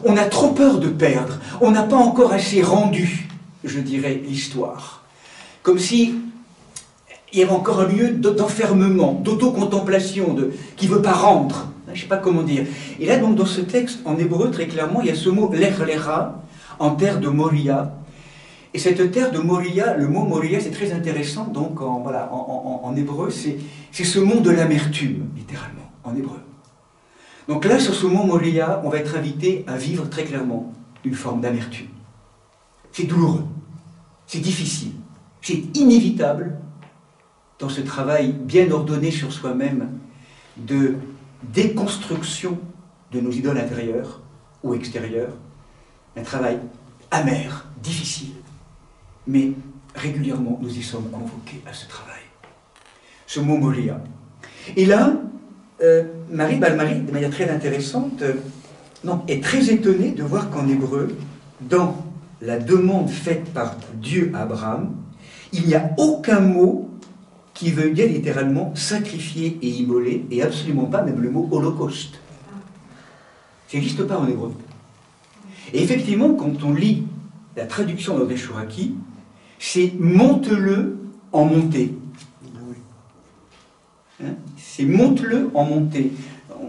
[SPEAKER 1] on a trop peur de perdre, on n'a pas encore assez rendu, je dirais, l'histoire. Comme si il y avait encore un lieu d'enfermement, d'autocontemplation, qui ne veut pas rendre. Je ne sais pas comment dire. Et là, donc, dans ce texte, en hébreu, très clairement, il y a ce mot « l'echlecha » en terre de Moria. Et cette terre de Moria, le mot Moria, c'est très intéressant, donc, en hébreu, c'est ce mont de l'amertume, littéralement, en hébreu. Donc là, sur ce mont Moria, on va être invité à vivre très clairement une forme d'amertume. C'est douloureux, c'est difficile. C'est inévitable dans ce travail bien ordonné sur soi-même de déconstruction de nos idoles intérieures ou extérieures, un travail amer, difficile, mais régulièrement nous y sommes convoqués à ce travail. Ce mot Moléa. Et là, Marie Balmary, de manière très intéressante, est très étonnée de voir qu'en hébreu, dans la demande faite par Dieu à Abraham, il n'y a aucun mot qui veut dire littéralement sacrifier et immoler, et absolument pas même le mot holocauste. Ça n'existe pas en hébreu. Et effectivement, quand on lit la traduction d'André Chouraki, c'est monte-le en montée. Hein, c'est monte-le en montée.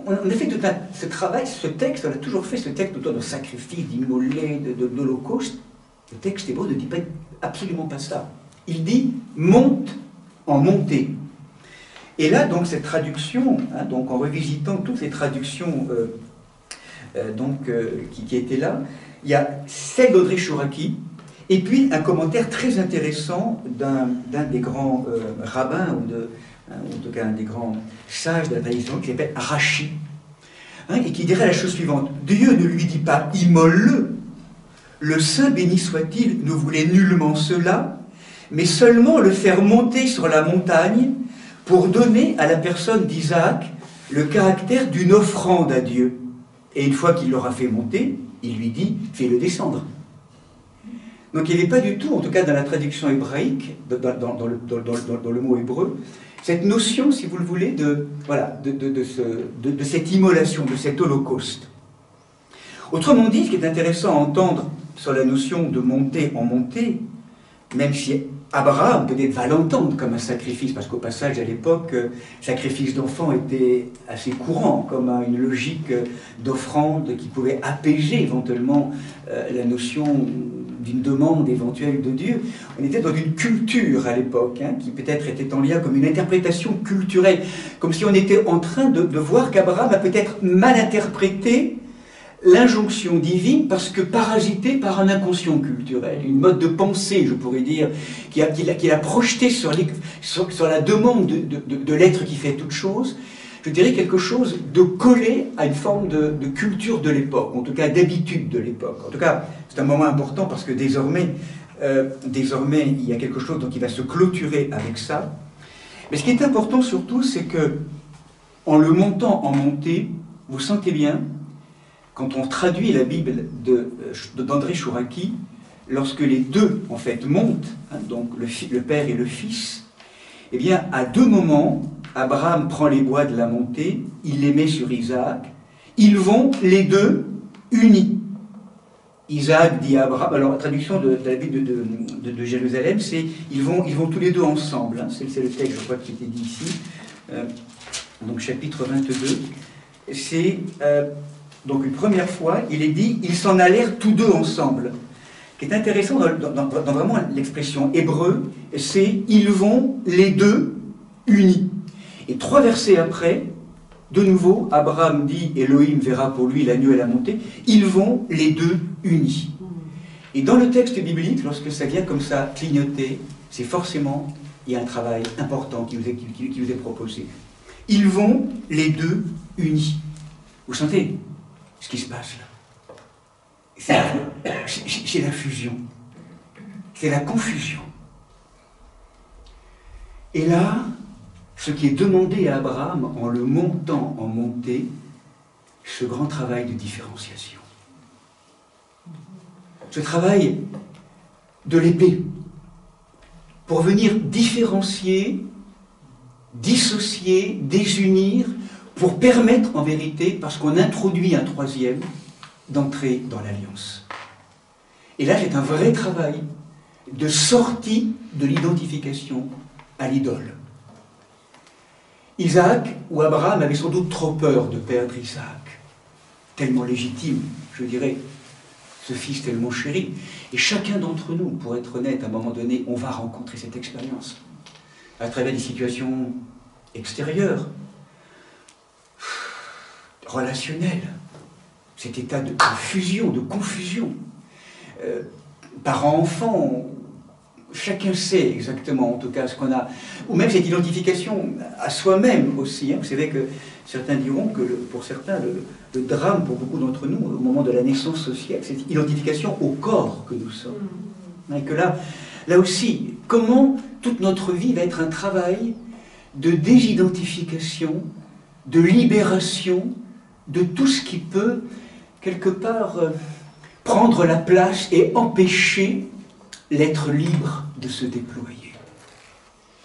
[SPEAKER 1] On a fait tout ce travail, ce texte, on a toujours fait ce texte autour de sacrifice, d'immolé, d'holocauste. Le texte hébreu ne dit absolument pas ça. Il dit monte en montée. Et là, donc, cette traduction, hein, donc, en revisitant toutes les traductions qui étaient là, il y a celle d'Audrey Chouraki, et puis un commentaire très intéressant d'un des grands rabbins, ou en tout cas un des grands sages de la tradition, qui s'appelle Rashi, hein, et qui dirait la chose suivante: Dieu ne lui dit pas immole-le, le Saint béni soit-il ne voulait nullement cela, mais seulement le faire monter sur la montagne pour donner à la personne d'Isaac le caractère d'une offrande à Dieu. Et une fois qu'il l'aura fait monter, il lui dit, fais-le descendre. Donc il n'y avait pas du tout, en tout cas dans la traduction hébraïque, dans le mot hébreu, cette notion, si vous le voulez, de cette immolation, de cet holocauste. Autrement dit, ce qui est intéressant à entendre sur la notion de monter en montée, même si Abraham peut-être va l'entendre comme un sacrifice, parce qu'au passage, à l'époque, sacrifice d'enfants était assez courant, comme une logique d'offrande qui pouvait apaiser éventuellement la notion d'une demande éventuelle de Dieu. On était dans une culture à l'époque, hein, qui peut-être était en lien comme une interprétation culturelle, comme si on était en train de voir qu'Abraham a peut-être mal interprété l'injonction divine parce que parasité par un inconscient culturel, une mode de pensée, je pourrais dire, qui a projeté sur la demande de l'être qui fait toute chose, je dirais quelque chose de collé à une forme de culture de l'époque, en tout cas d'habitude de l'époque. En tout cas, c'est un moment important parce que désormais, il y a quelque chose qui va se clôturer avec ça. Mais ce qui est important surtout, c'est que, en le montant en montée, vous sentez bien, quand on traduit la Bible d'André Chouraki, lorsque les deux, en fait, montent, hein, donc le Père et le Fils, eh bien, à deux moments, Abraham prend les bois de la montée, il les met sur Isaac, ils vont les deux unis. Isaac dit à Abraham, alors la traduction de la Bible de Jérusalem, c'est ils vont tous les deux ensemble, hein, c'est le texte, je crois, qui était dit ici, donc chapitre 22, c'est... donc une première fois, il est dit « ils s'en allèrent tous deux ensemble ». Ce qui est intéressant dans vraiment l'expression hébreu, c'est « ils vont les deux unis ». Et 3 versets après, de nouveau, Abraham dit « Elohim verra pour lui l'agneau et la montée ». Ils vont les deux unis. Et dans le texte biblique, lorsque ça vient comme ça clignoter, c'est forcément, il y a un travail important qui vous est proposé. Ils vont les deux unis. Vous sentez ce qui se passe là? C'est la fusion. C'est la confusion. Et là, ce qui est demandé à Abraham en le montant en montée, ce grand travail de différenciation. Ce travail de l'épée, pour venir différencier, dissocier, désunir, pour permettre en vérité, parce qu'on introduit un troisième, d'entrer dans l'alliance. Et là, c'est un vrai travail de sortie de l'identification à l'idole. Isaac ou Abraham avait sans doute trop peur de perdre Isaac, tellement légitime, je dirais, ce fils tellement chéri. Et chacun d'entre nous, pour être honnête, à un moment donné, on va rencontrer cette expérience à travers des situations extérieures, relationnelles, cet état de fusion, de confusion. Parents-enfants, chacun sait exactement, en tout cas, ce qu'on a, ou même cette identification à soi-même aussi. Hein. Vous savez que certains diront que, pour certains, le drame, pour beaucoup d'entre nous, au moment de la naissance sociale, c'est cette identification au corps que nous sommes. Et que là aussi, comment toute notre vie va être un travail de désidentification, de libération de tout ce qui peut, quelque part, prendre la place et empêcher l'être libre de se déployer.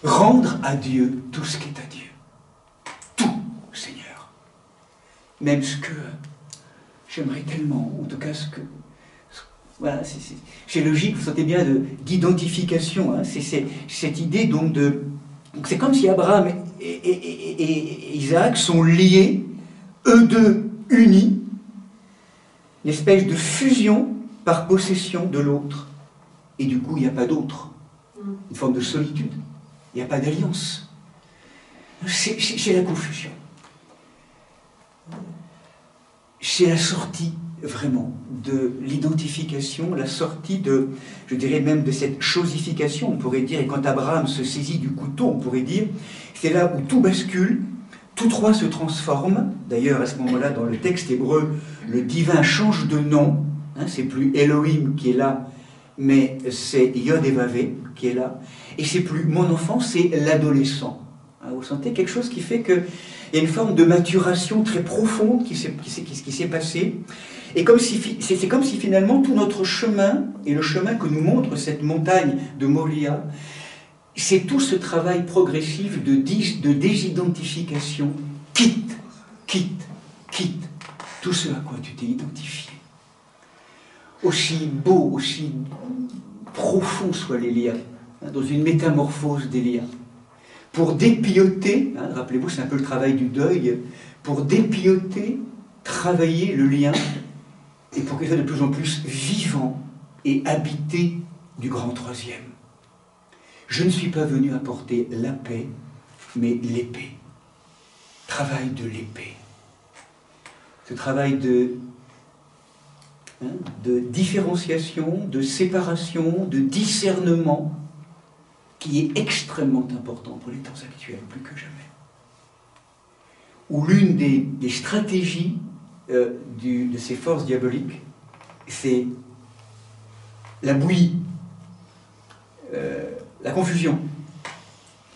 [SPEAKER 1] Rendre à Dieu tout ce qui est à Dieu. Tout, Seigneur. Même ce que j'aimerais tellement, en tout cas ce que... Voilà, c'est logique, vous sentez bien, d'identification. Hein, c'est cette idée donc de... C'est comme si Abraham et Isaac sont liés, eux deux unis, une espèce de fusion par possession de l'autre. Et du coup, il n'y a pas d'autre. Une forme de solitude. Il n'y a pas d'alliance. C'est la confusion. C'est la sortie, vraiment, de l'identification, la sortie de, je dirais même de cette chosification, on pourrait dire, et quand Abraham se saisit du couteau, on pourrait dire, c'est là où tout bascule, tous trois se transforment. D'ailleurs, à ce moment-là, dans le texte hébreu, le divin change de nom, hein, c'est plus Elohim qui est là, mais c'est Yod et Vavé qui est là, et c'est plus mon enfant, c'est l'adolescent. Hein, vous sentez quelque chose qui fait qu'il y a une forme de maturation très profonde qui s'est passée, et c'est comme si finalement tout notre chemin, et le chemin que nous montre cette montagne de Moria, c'est tout ce travail progressif de désidentification, quitte tout ce à quoi tu t'es identifié. Aussi beau, aussi profond soient les liens, hein, dans une métamorphose des liens. Pour dépilloter, hein, rappelez-vous, c'est un peu le travail du deuil, pour dépilloter, travailler le lien, et pour qu'il soit de plus en plus vivant et habité du grand troisième. Je ne suis pas venu apporter la paix, mais l'épée. Travail de l'épée. Ce travail de différenciation, de séparation, de discernement, qui est extrêmement important pour les temps actuels, plus que jamais. Où l'une des stratégies de ces forces diaboliques, c'est la bouillie, la confusion,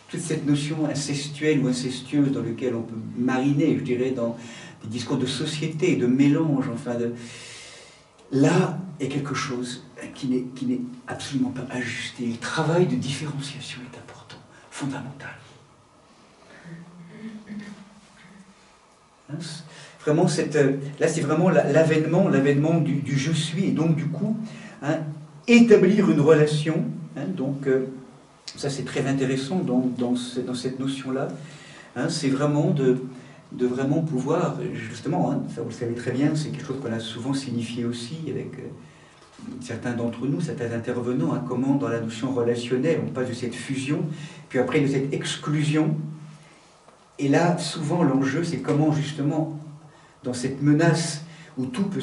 [SPEAKER 1] toute cette notion incestuelle ou incestueuse dans laquelle on peut mariner, je dirais, dans des discours de société, de mélange, enfin, là est quelque chose qui n'est absolument pas ajusté. Le travail de différenciation est important, fondamental. Hein, vraiment, là c'est vraiment l'avènement du je suis, et donc du coup, hein, établir une relation, hein, donc ça c'est très intéressant dans cette notion-là, hein, c'est vraiment de vraiment pouvoir, justement, hein, ça vous le savez très bien, c'est quelque chose qu'on a souvent signifié aussi avec certains d'entre nous, certains intervenants, hein, comment dans la notion relationnelle, on passe de cette fusion, puis après de cette exclusion, et là, souvent, l'enjeu, c'est comment, justement, dans cette menace où tout peut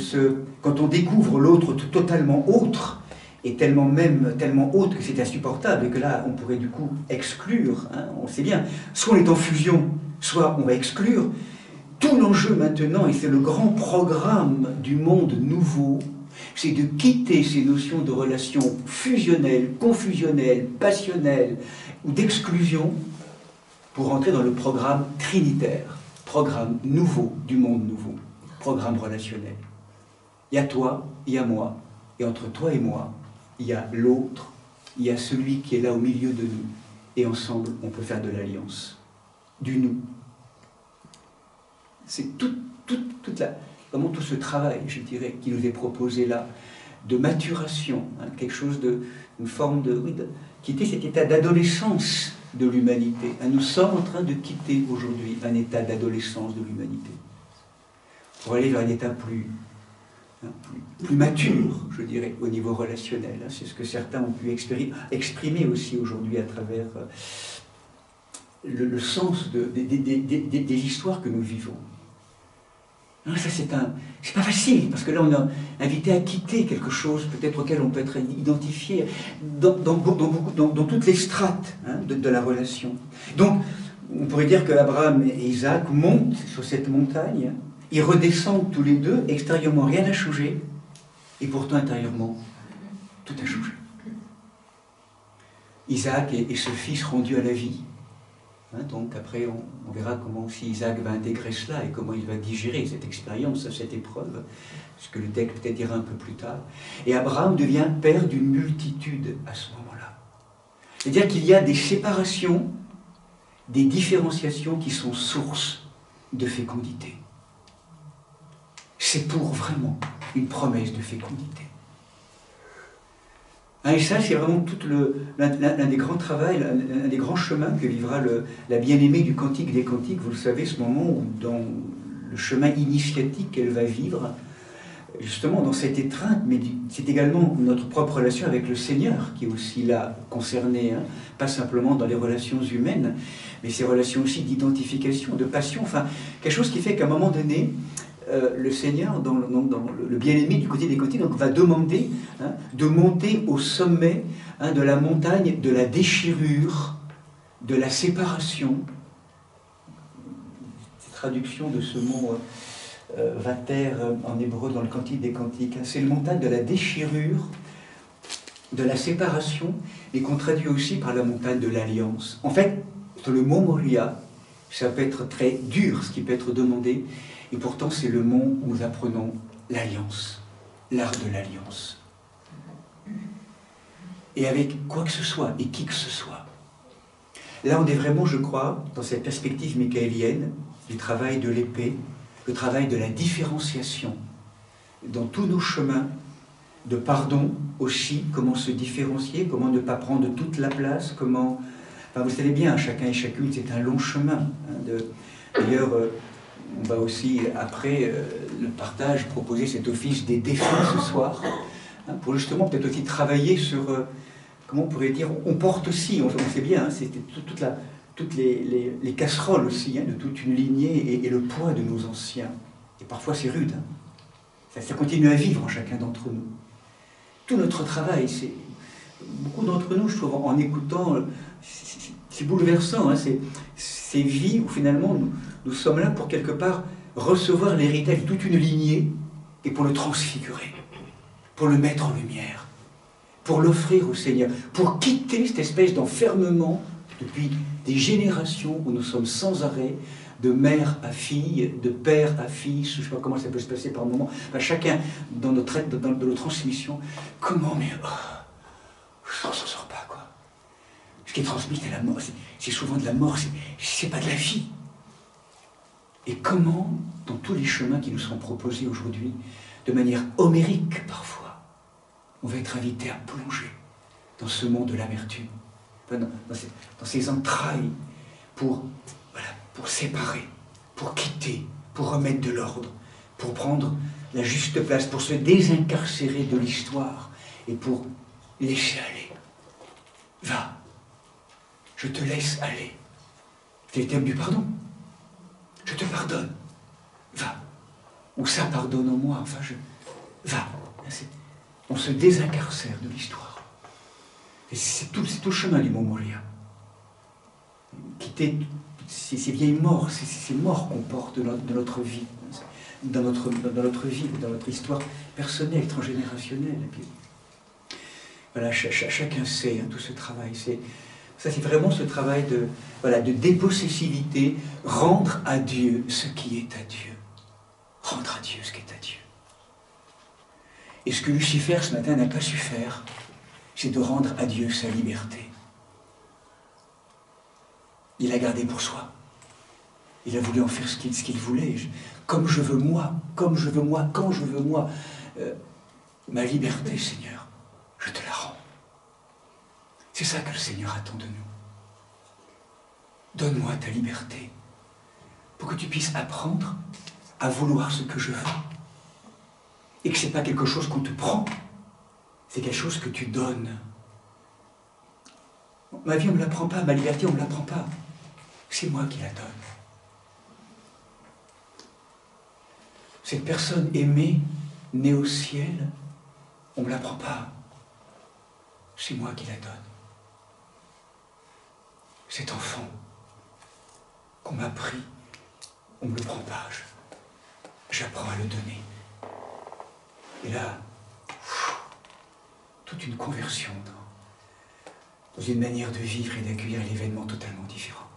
[SPEAKER 1] quand on découvre l'autre totalement autre, et tellement autre que c'est insupportable, et que là, on pourrait du coup exclure, hein, on sait bien, soit on est en fusion, soit on va exclure. Tout l'enjeu maintenant, et c'est le grand programme du monde nouveau, c'est de quitter ces notions de relations fusionnelles, confusionnelles, passionnelles ou d'exclusion pour entrer dans le programme trinitaire, programme nouveau du monde nouveau, programme relationnel. Il y a toi, il y a moi, et entre toi et moi, il y a l'autre, il y a celui qui est là au milieu de nous, et ensemble, on peut faire de l'alliance, du nous. C'est vraiment tout ce travail, je dirais, qui nous est proposé là, de maturation, hein, quelque chose une forme qui était cet état d'adolescence de l'humanité. Nous sommes en train de quitter aujourd'hui un état d'adolescence de l'humanité, pour aller vers un état plus mature, je dirais, au niveau relationnel. C'est ce que certains ont pu exprimer aussi aujourd'hui à travers le sens des histoires que nous vivons. Non, ça c'est pas facile, parce que là on est invité à quitter quelque chose peut-être auquel on peut être identifié dans toutes les strates de la relation. Donc on pourrait dire que Abraham et Isaac montent sur cette montagne, ils redescendent tous les deux, extérieurement rien n'a changé, et pourtant intérieurement tout a changé. Isaac est ce fils rendu à la vie. Donc après, on verra comment aussi Isaac va intégrer cela et comment il va digérer cette expérience, cette épreuve, ce que le texte peut-être dira un peu plus tard. Et Abraham devient père d'une multitude à ce moment-là. C'est-à-dire qu'il y a des séparations, des différenciations qui sont source de fécondité. C'est pour vraiment une promesse de fécondité. Et ça, c'est vraiment l'un des grands travaux, l'un des grands chemins que vivra la bien-aimée du Cantique des Cantiques. Vous le savez, ce moment où, dans le chemin initiatique qu'elle va vivre, justement dans cette étreinte, mais c'est également notre propre relation avec le Seigneur qui est aussi là concernée, pas simplement dans les relations humaines, mais ces relations aussi d'identification, de passion, enfin, quelque chose qui fait qu'à un moment donné, le Seigneur, dans le bien-aimé du côté des Cantiques, va demander de monter au sommet de la montagne de la déchirure, de la séparation. C'est traduction de ce mot vater en hébreu dans le Cantique des Cantiques. C'est le montagne de la déchirure, de la séparation, et qu'on traduit aussi par la montagne de l'alliance. En fait, sur le mont Moria, ça peut être très dur, ce qui peut être demandé, et pourtant c'est le mont où nous apprenons l'alliance, l'art de l'alliance. Et avec quoi que ce soit, et qui que ce soit. Là on est vraiment, je crois, dans cette perspective michaélienne, du travail de l'épée, le travail de la différenciation, dans tous nos chemins, de pardon aussi, comment se différencier, comment ne pas prendre toute la place, comment... Enfin, vous savez bien, chacun et chacune, c'est un long chemin. D'ailleurs, on va aussi, après le partage, proposer cet office des défis ce soir, pour justement peut-être aussi travailler sur, comment on pourrait dire, on porte aussi, on sait bien, c'est toutes les casseroles aussi, de toute une lignée, et le poids de nos anciens. Et parfois c'est rude, ça continue à vivre en chacun d'entre nous. Tout notre travail, c'est beaucoup d'entre nous, je trouve, en écoutant, c'est bouleversant, ces vies où finalement nous sommes là pour quelque part recevoir l'héritage de toute une lignée et pour le transfigurer, pour le mettre en lumière, pour l'offrir au Seigneur, pour quitter cette espèce d'enfermement depuis des générations où nous sommes sans arrêt de mère à fille, de père à fils, je ne sais pas comment ça peut se passer par moment, enfin, chacun dans nos transmissions, comment, mais on s'en sort pas, quoi. Ce qui est transmis, c'est la mort, c'est souvent de la mort, c'est pas de la vie. Et comment, dans tous les chemins qui nous sont proposés aujourd'hui, de manière homérique parfois, on va être invité à plonger dans ce monde de l'amertume, dans ces entrailles, pour séparer, pour quitter, pour remettre de l'ordre, pour prendre la juste place, pour se désincarcérer de l'histoire et pour laisser aller. Va, je te laisse aller. C'est le thème du pardon. Je te pardonne. Va. Ou ça pardonne en moi. Enfin, va. On se désincarcère de l'histoire. Et c'est tout le chemin du mont Moria. Quitter ces vieilles morts, ces morts qu'on porte de notre vie, dans notre vie, dans notre histoire personnelle, transgénérationnelle. Et puis, voilà, chacun sait tout ce travail. Ça, c'est vraiment ce travail de dépossessivité, rendre à Dieu ce qui est à Dieu. Rendre à Dieu ce qui est à Dieu. Et ce que Lucifer, ce matin, n'a pas su faire, c'est de rendre à Dieu sa liberté. Il l'a gardé pour soi. Il a voulu en faire ce qu'il voulait. Comme je veux moi, comme je veux moi, quand je veux moi. Ma liberté, Seigneur, je te la rends. C'est ça que le Seigneur attend de nous. Donne-moi ta liberté pour que tu puisses apprendre à vouloir ce que je veux. Et que ce n'est pas quelque chose qu'on te prend, c'est quelque chose que tu donnes. Ma vie, on ne me l'apprend pas, ma liberté, on ne me l'apprend pas. C'est moi qui la donne. cette personne aimée, née au ciel, on ne me la prend pas. C'est moi qui la donne. Cet enfant qu'on m'a pris, on ne me le prend pas. J'apprends à le donner. Et là, toute une conversion dans une manière de vivre et d'accueillir l'événement totalement différent.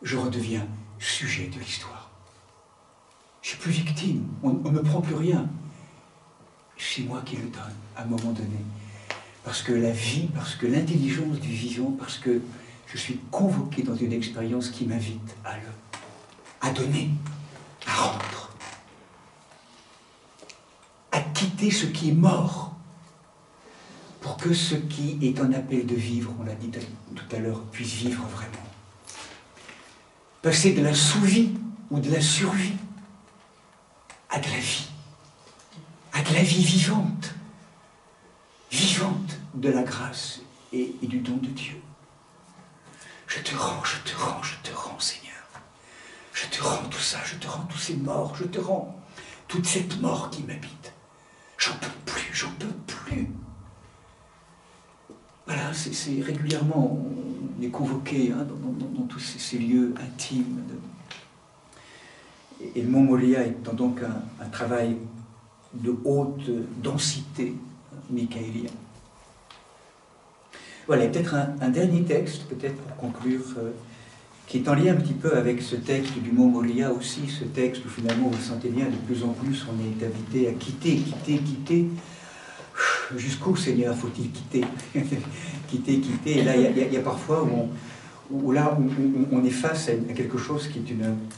[SPEAKER 1] Je redeviens sujet de l'histoire. Je ne suis plus victime, on ne me prend plus rien. C'est moi qui le donne, à un moment donné. Parce que la vie, parce que l'intelligence du vivant, parce que je suis convoqué dans une expérience qui m'invite à donner, à rendre, à quitter ce qui est mort, pour que ce qui est un appel de vivre, on l'a dit tout à l'heure, puisse vivre vraiment. Passer de la sous-vie ou de la survie à de la vie vivante, vivante de la grâce et du don de Dieu. Je te rends, Seigneur. Je te rends tout ça, je te rends tous ces morts, je te rends toute cette mort qui m'habite. J'en peux plus, j'en peux plus. Voilà, c'est régulièrement, on est convoqué hein, dans tous ces lieux intimes. Et le Mont Moria étant donc un travail de haute densité michaélien. Voilà, peut-être un dernier texte, peut-être pour conclure, qui est en lien un petit peu avec ce texte du Mont Moria aussi, ce texte où finalement vous sentez bien, de plus en plus on est invité à quitter. Jusqu'où, Seigneur, faut-il quitter? quitter. Et là, il y a parfois où on est face à quelque chose qui est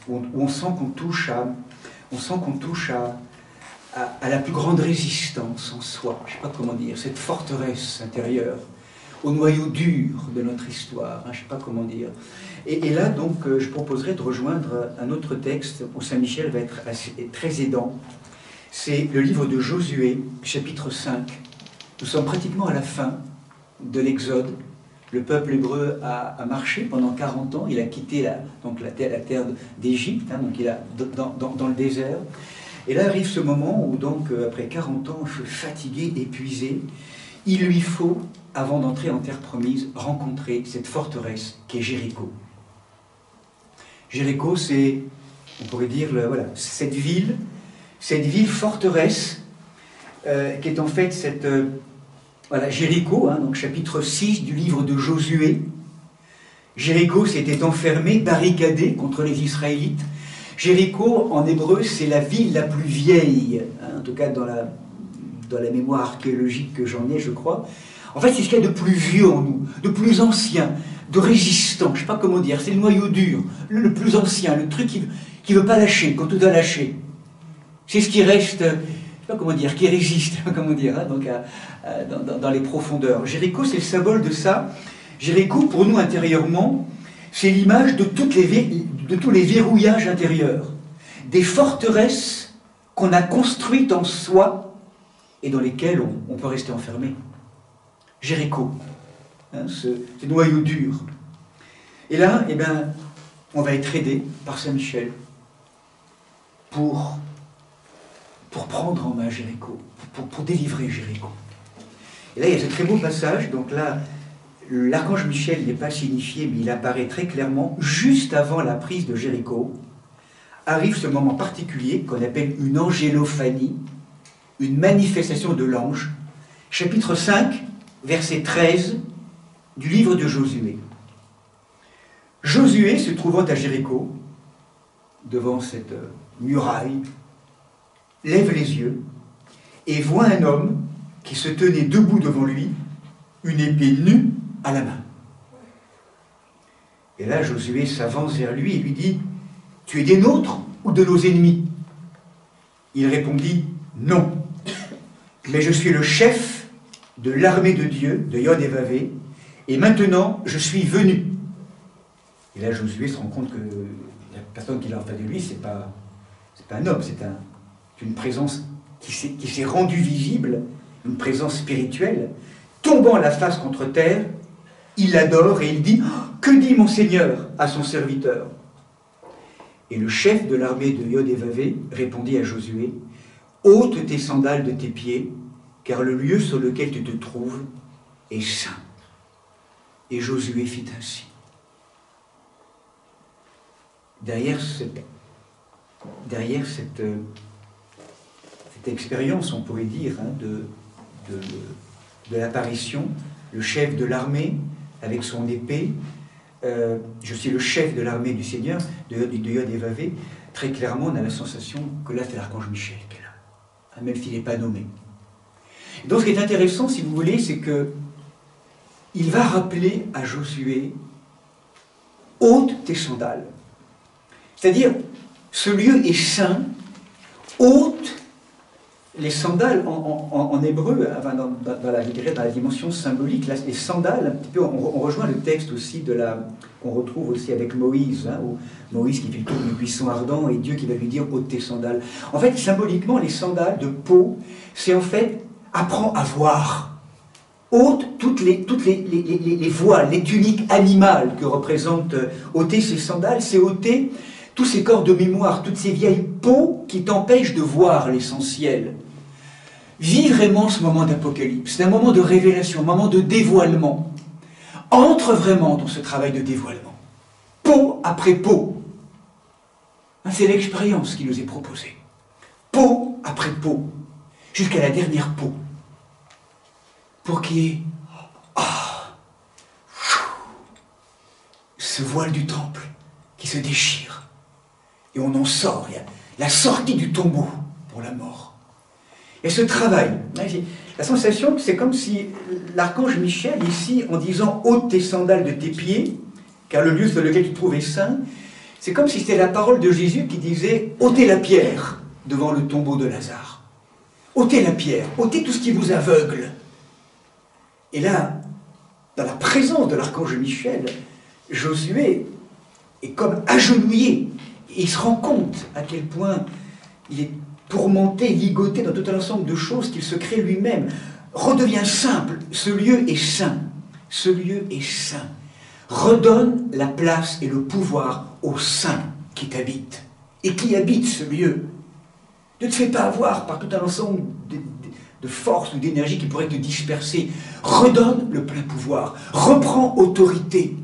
[SPEAKER 1] où on sent qu'on touche à la plus grande résistance en soi. Je ne sais pas comment dire, cette forteresse intérieure, au noyau dur de notre histoire, hein, je ne sais pas comment dire. Et là, donc, je proposerais de rejoindre un autre texte où Saint Michel va être très aidant. C'est le livre de Josué, chapitre 5. Nous sommes pratiquement à la fin de l'Exode. Le peuple hébreu a marché pendant 40 ans. Il a quitté la terre d'Égypte, hein, donc il a dans le désert. Et là arrive ce moment où, donc, après 40 ans, fatigué, épuisé, il lui faut, avant d'entrer en terre promise, rencontrer cette forteresse qui est Jéricho. Jéricho, c'est, on pourrait dire, voilà, cette ville forteresse, qui est en fait cette... voilà, Jéricho, hein, donc chapitre 6 du livre de Josué. Jéricho s'était enfermé, barricadé contre les Israélites. Jéricho, en hébreu, c'est la ville la plus vieille, hein, en tout cas dans la mémoire archéologique que j'en ai, je crois. En fait, c'est ce qu'il y a de plus vieux en nous, de plus ancien, de résistant, je ne sais pas comment dire, c'est le noyau dur, le plus ancien, le truc qui ne veut pas lâcher, quand tout a lâché. C'est ce qui reste, je ne sais pas comment dire, qui résiste, comment dire, hein, donc dans les profondeurs. Jéricho, c'est le symbole de ça. Jéricho, pour nous intérieurement, c'est l'image de tous les verrouillages intérieurs, des forteresses qu'on a construites en soi et dans lesquelles on peut rester enfermé. Jéricho, hein, ce noyau dur. Et là, eh ben, on va être aidé par Saint Michel pour prendre en main Jéricho, pour délivrer Jéricho. Et là, il y a ce très beau passage, donc là, l'archange Michel n'est pas signifié, mais il apparaît très clairement, juste avant la prise de Jéricho, arrive ce moment particulier qu'on appelle une angélophanie, une manifestation de l'ange, chapitre 5, verset 13 du livre de Josué. Josué, se trouvant à Jéricho, devant cette muraille, lève les yeux et voit un homme qui se tenait debout devant lui, une épée nue à la main. Et là, Josué s'avance vers lui et lui dit « Tu es des nôtres ou de nos ennemis ?» Il répondit « Non, mais je suis le chef de l'armée de Dieu, de Yod et Vavé, et maintenant je suis venu. » Et là, Josué se rend compte que la personne qui l'a en face de lui, c'est pas un homme, c'est une présence qui s'est rendue visible, une présence spirituelle. Tombant la face contre terre, il l'adore et il dit « Que dit mon Seigneur à son serviteur ?» Et le chef de l'armée de Yod-Hévavé répondit à Josué, « Ôte tes sandales de tes pieds, car le lieu sur lequel tu te trouves est saint. » Et Josué fit ainsi. Derrière cette expérience, on pourrait dire, hein, de l'apparition, le chef de l'armée, avec son épée, je suis le chef de l'armée du Seigneur, de Yod-Hévavé, très clairement, on a la sensation que là, c'est l'archange Michel qui est là, même s'il n'est pas nommé. Et donc, ce qui est intéressant, si vous voulez, c'est que il va rappeler à Josué, ôte tes sandales. C'est-à-dire, ce lieu est saint, ôte les sandales en hébreu, enfin dans la dimension symbolique, là, les sandales, un petit peu, on rejoint le texte aussi qu'on retrouve aussi avec Moïse, hein, où Moïse qui fait le tour du buisson ardent et Dieu qui va lui dire ôte tes sandales. En fait, symboliquement, les sandales de peau, c'est en fait apprends à voir. Ôte toutes les voiles, les tuniques animales que représentent ôter ces sandales, c'est ôter tous ces corps de mémoire, toutes ces vieilles peaux qui t'empêchent de voir l'essentiel. Vis vraiment ce moment d'apocalypse, c'est un moment de révélation, un moment de dévoilement. Entre vraiment dans ce travail de dévoilement. Peau après peau. C'est l'expérience qui nous est proposée. Peau après peau, jusqu'à la dernière peau. Pour qu'il y ait ce voile du temple qui se déchire. Et on en sort, il y a la sortie du tombeau pour la mort. Et ce travail, la sensation que c'est comme si l'archange Michel, ici, en disant « ôte tes sandales de tes pieds, car le lieu sur lequel tu te trouves est saint », c'est comme si c'était la parole de Jésus qui disait « ôtez la pierre devant le tombeau de Lazare. Ôtez la pierre, ôtez tout ce qui vous aveugle. » Et là, dans la présence de l'archange Michel, Josué est comme agenouillé. Et il se rend compte à quel point il est tourmenté, ligoté dans tout un ensemble de choses qu'il se crée lui-même. Redevient simple. Ce lieu est saint. Ce lieu est saint. Redonne la place et le pouvoir au saint qui t'habite. Et qui habite ce lieu. Ne te fais pas avoir par tout un ensemble de forces ou d'énergie qui pourraient te disperser. Redonne le plein pouvoir. Reprends autorité.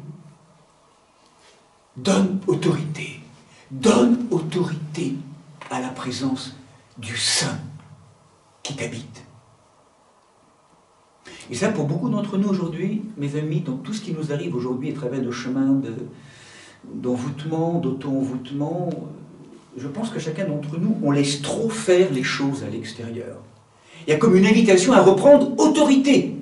[SPEAKER 1] Donne autorité. Donne autorité à la présence du Saint qui t'habite. Et ça, pour beaucoup d'entre nous aujourd'hui, mes amis, dans tout ce qui nous arrive aujourd'hui à travers nos chemins d'envoûtement, d'auto-envoûtement, je pense que chacun d'entre nous, on laisse trop faire les choses à l'extérieur. Il y a comme une invitation à reprendre autorité.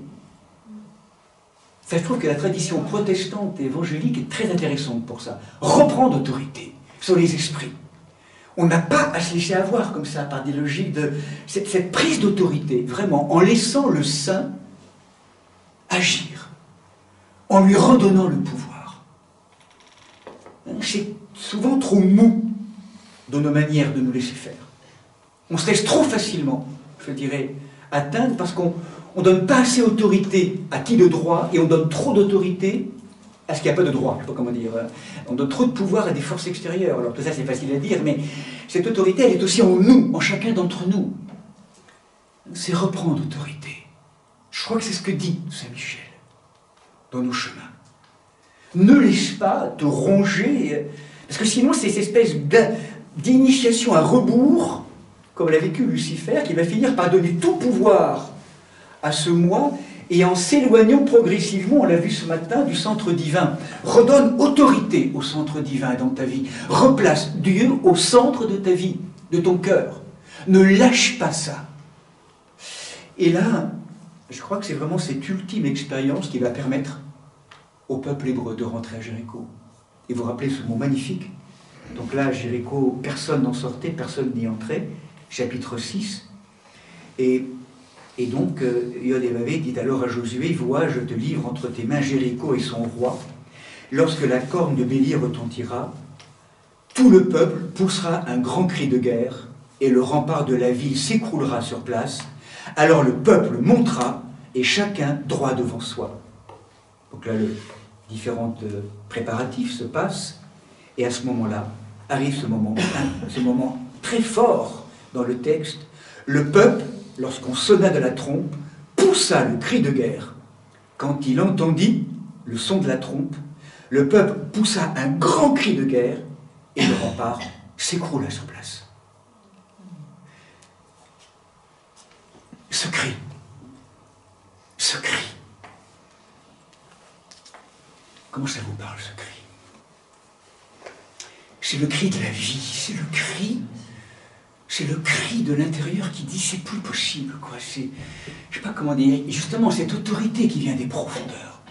[SPEAKER 1] Ça, je trouve que la tradition protestante et évangélique est très intéressante pour ça. Reprendre autorité sur les esprits. On n'a pas à se laisser avoir comme ça par des logiques de cette prise d'autorité, vraiment, en laissant le Saint agir, en lui redonnant le pouvoir. C'est souvent trop mou dans nos manières de nous laisser faire. On se laisse trop facilement, je dirais, atteindre parce qu'on ne donne pas assez d'autorité à qui de droit et on donne trop d'autorité à ce qu'il n'y a pas de droit, je ne sais pas comment dire. On donne trop de pouvoir à des forces extérieures. Alors tout ça c'est facile à dire, mais cette autorité elle est aussi en nous, en chacun d'entre nous. C'est reprendre autorité. Je crois que c'est ce que dit Saint Michel dans nos chemins. Ne laisse pas te ronger, parce que sinon c'est cette espèce d'initiation à rebours, comme l'a vécu Lucifer, qui va finir par donner tout pouvoir à ce moi, et en s'éloignant progressivement, on l'a vu ce matin, du centre divin. Redonne autorité au centre divin dans ta vie. Replace Dieu au centre de ta vie, de ton cœur. Ne lâche pas ça. Et là, je crois que c'est vraiment cette ultime expérience qui va permettre au peuple hébreu de rentrer à Jéricho. Et vous vous rappelez ce mot magnifique. Donc là, à Jéricho, personne n'en sortait, personne n'y entrait. Chapitre 6. Et donc, Yod-Hévavé dit alors à Josué, vois, je te livre entre tes mains Jéricho et son roi. Lorsque la corne de bélier retentira, tout le peuple poussera un grand cri de guerre, et le rempart de la ville s'écroulera sur place. Alors le peuple montera, et chacun droit devant soi. Donc là, différents préparatifs se passent, et à ce moment-là, arrive ce moment très fort dans le texte. Le peuple, lorsqu'on sonna de la trompe, poussa le cri de guerre. Quand il entendit le son de la trompe, le peuple poussa un grand cri de guerre et le rempart s'écroula sur place. Ce cri, comment ça vous parle, ce cri? C'est le cri de la vie, c'est le cri de l'intérieur qui dit c'est plus possible, quoi. C'est, je sais pas comment dire, justement cette autorité qui vient des profondeurs.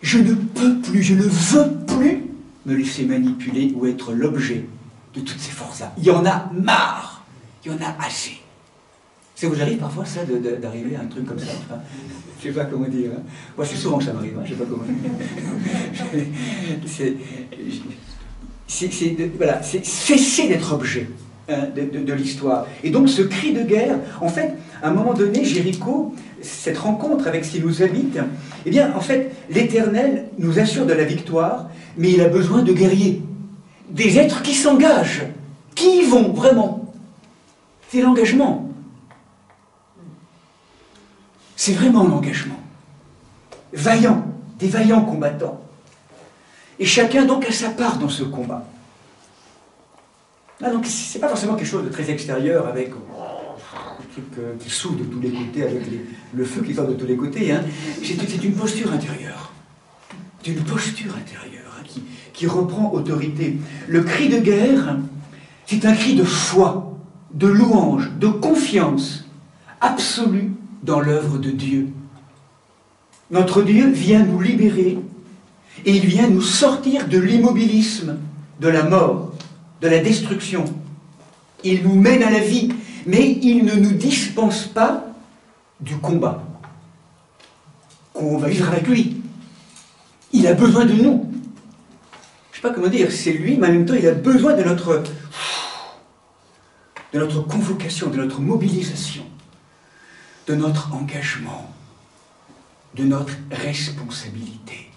[SPEAKER 1] Je ne peux plus, je ne veux plus me laisser manipuler ou être l'objet de toutes ces forces-là. Il y en a marre, il y en a assez. Ça vous arrive parfois, ça, d'arriver à un truc comme ça? Enfin, je ne sais pas comment dire. Hein. Moi, c'est souvent que ça m'arrive, hein, je ne sais pas comment dire. Voilà, c'est cesser d'être objet de l'histoire. Et donc, ce cri de guerre, en fait, à un moment donné, Jéricho, cette rencontre avec ce qui nous habite, eh bien, en fait, l'Éternel nous assure de la victoire, mais il a besoin de guerriers. Des êtres qui s'engagent, qui y vont vraiment. C'est l'engagement. C'est vraiment l'engagement. Vaillant, des vaillants combattants. Et chacun donc a sa part dans ce combat. Ah, donc c'est pas forcément quelque chose de très extérieur avec le truc qui s'ouvre de tous les côtés, avec le feu qui sort de tous les côtés. Hein. C'est une posture intérieure. C'est une posture intérieure hein, qui reprend autorité. Le cri de guerre, c'est un cri de foi, de louange, de confiance absolue dans l'œuvre de Dieu. Notre Dieu vient nous libérer et il vient nous sortir de l'immobilisme, de la mort, de la destruction. Il nous mène à la vie, mais il ne nous dispense pas du combat qu'on va vivre avec lui. Il a besoin de nous. Je ne sais pas comment dire, c'est lui, mais en même temps, il a besoin de notre convocation, de notre mobilisation, de notre engagement, de notre responsabilité.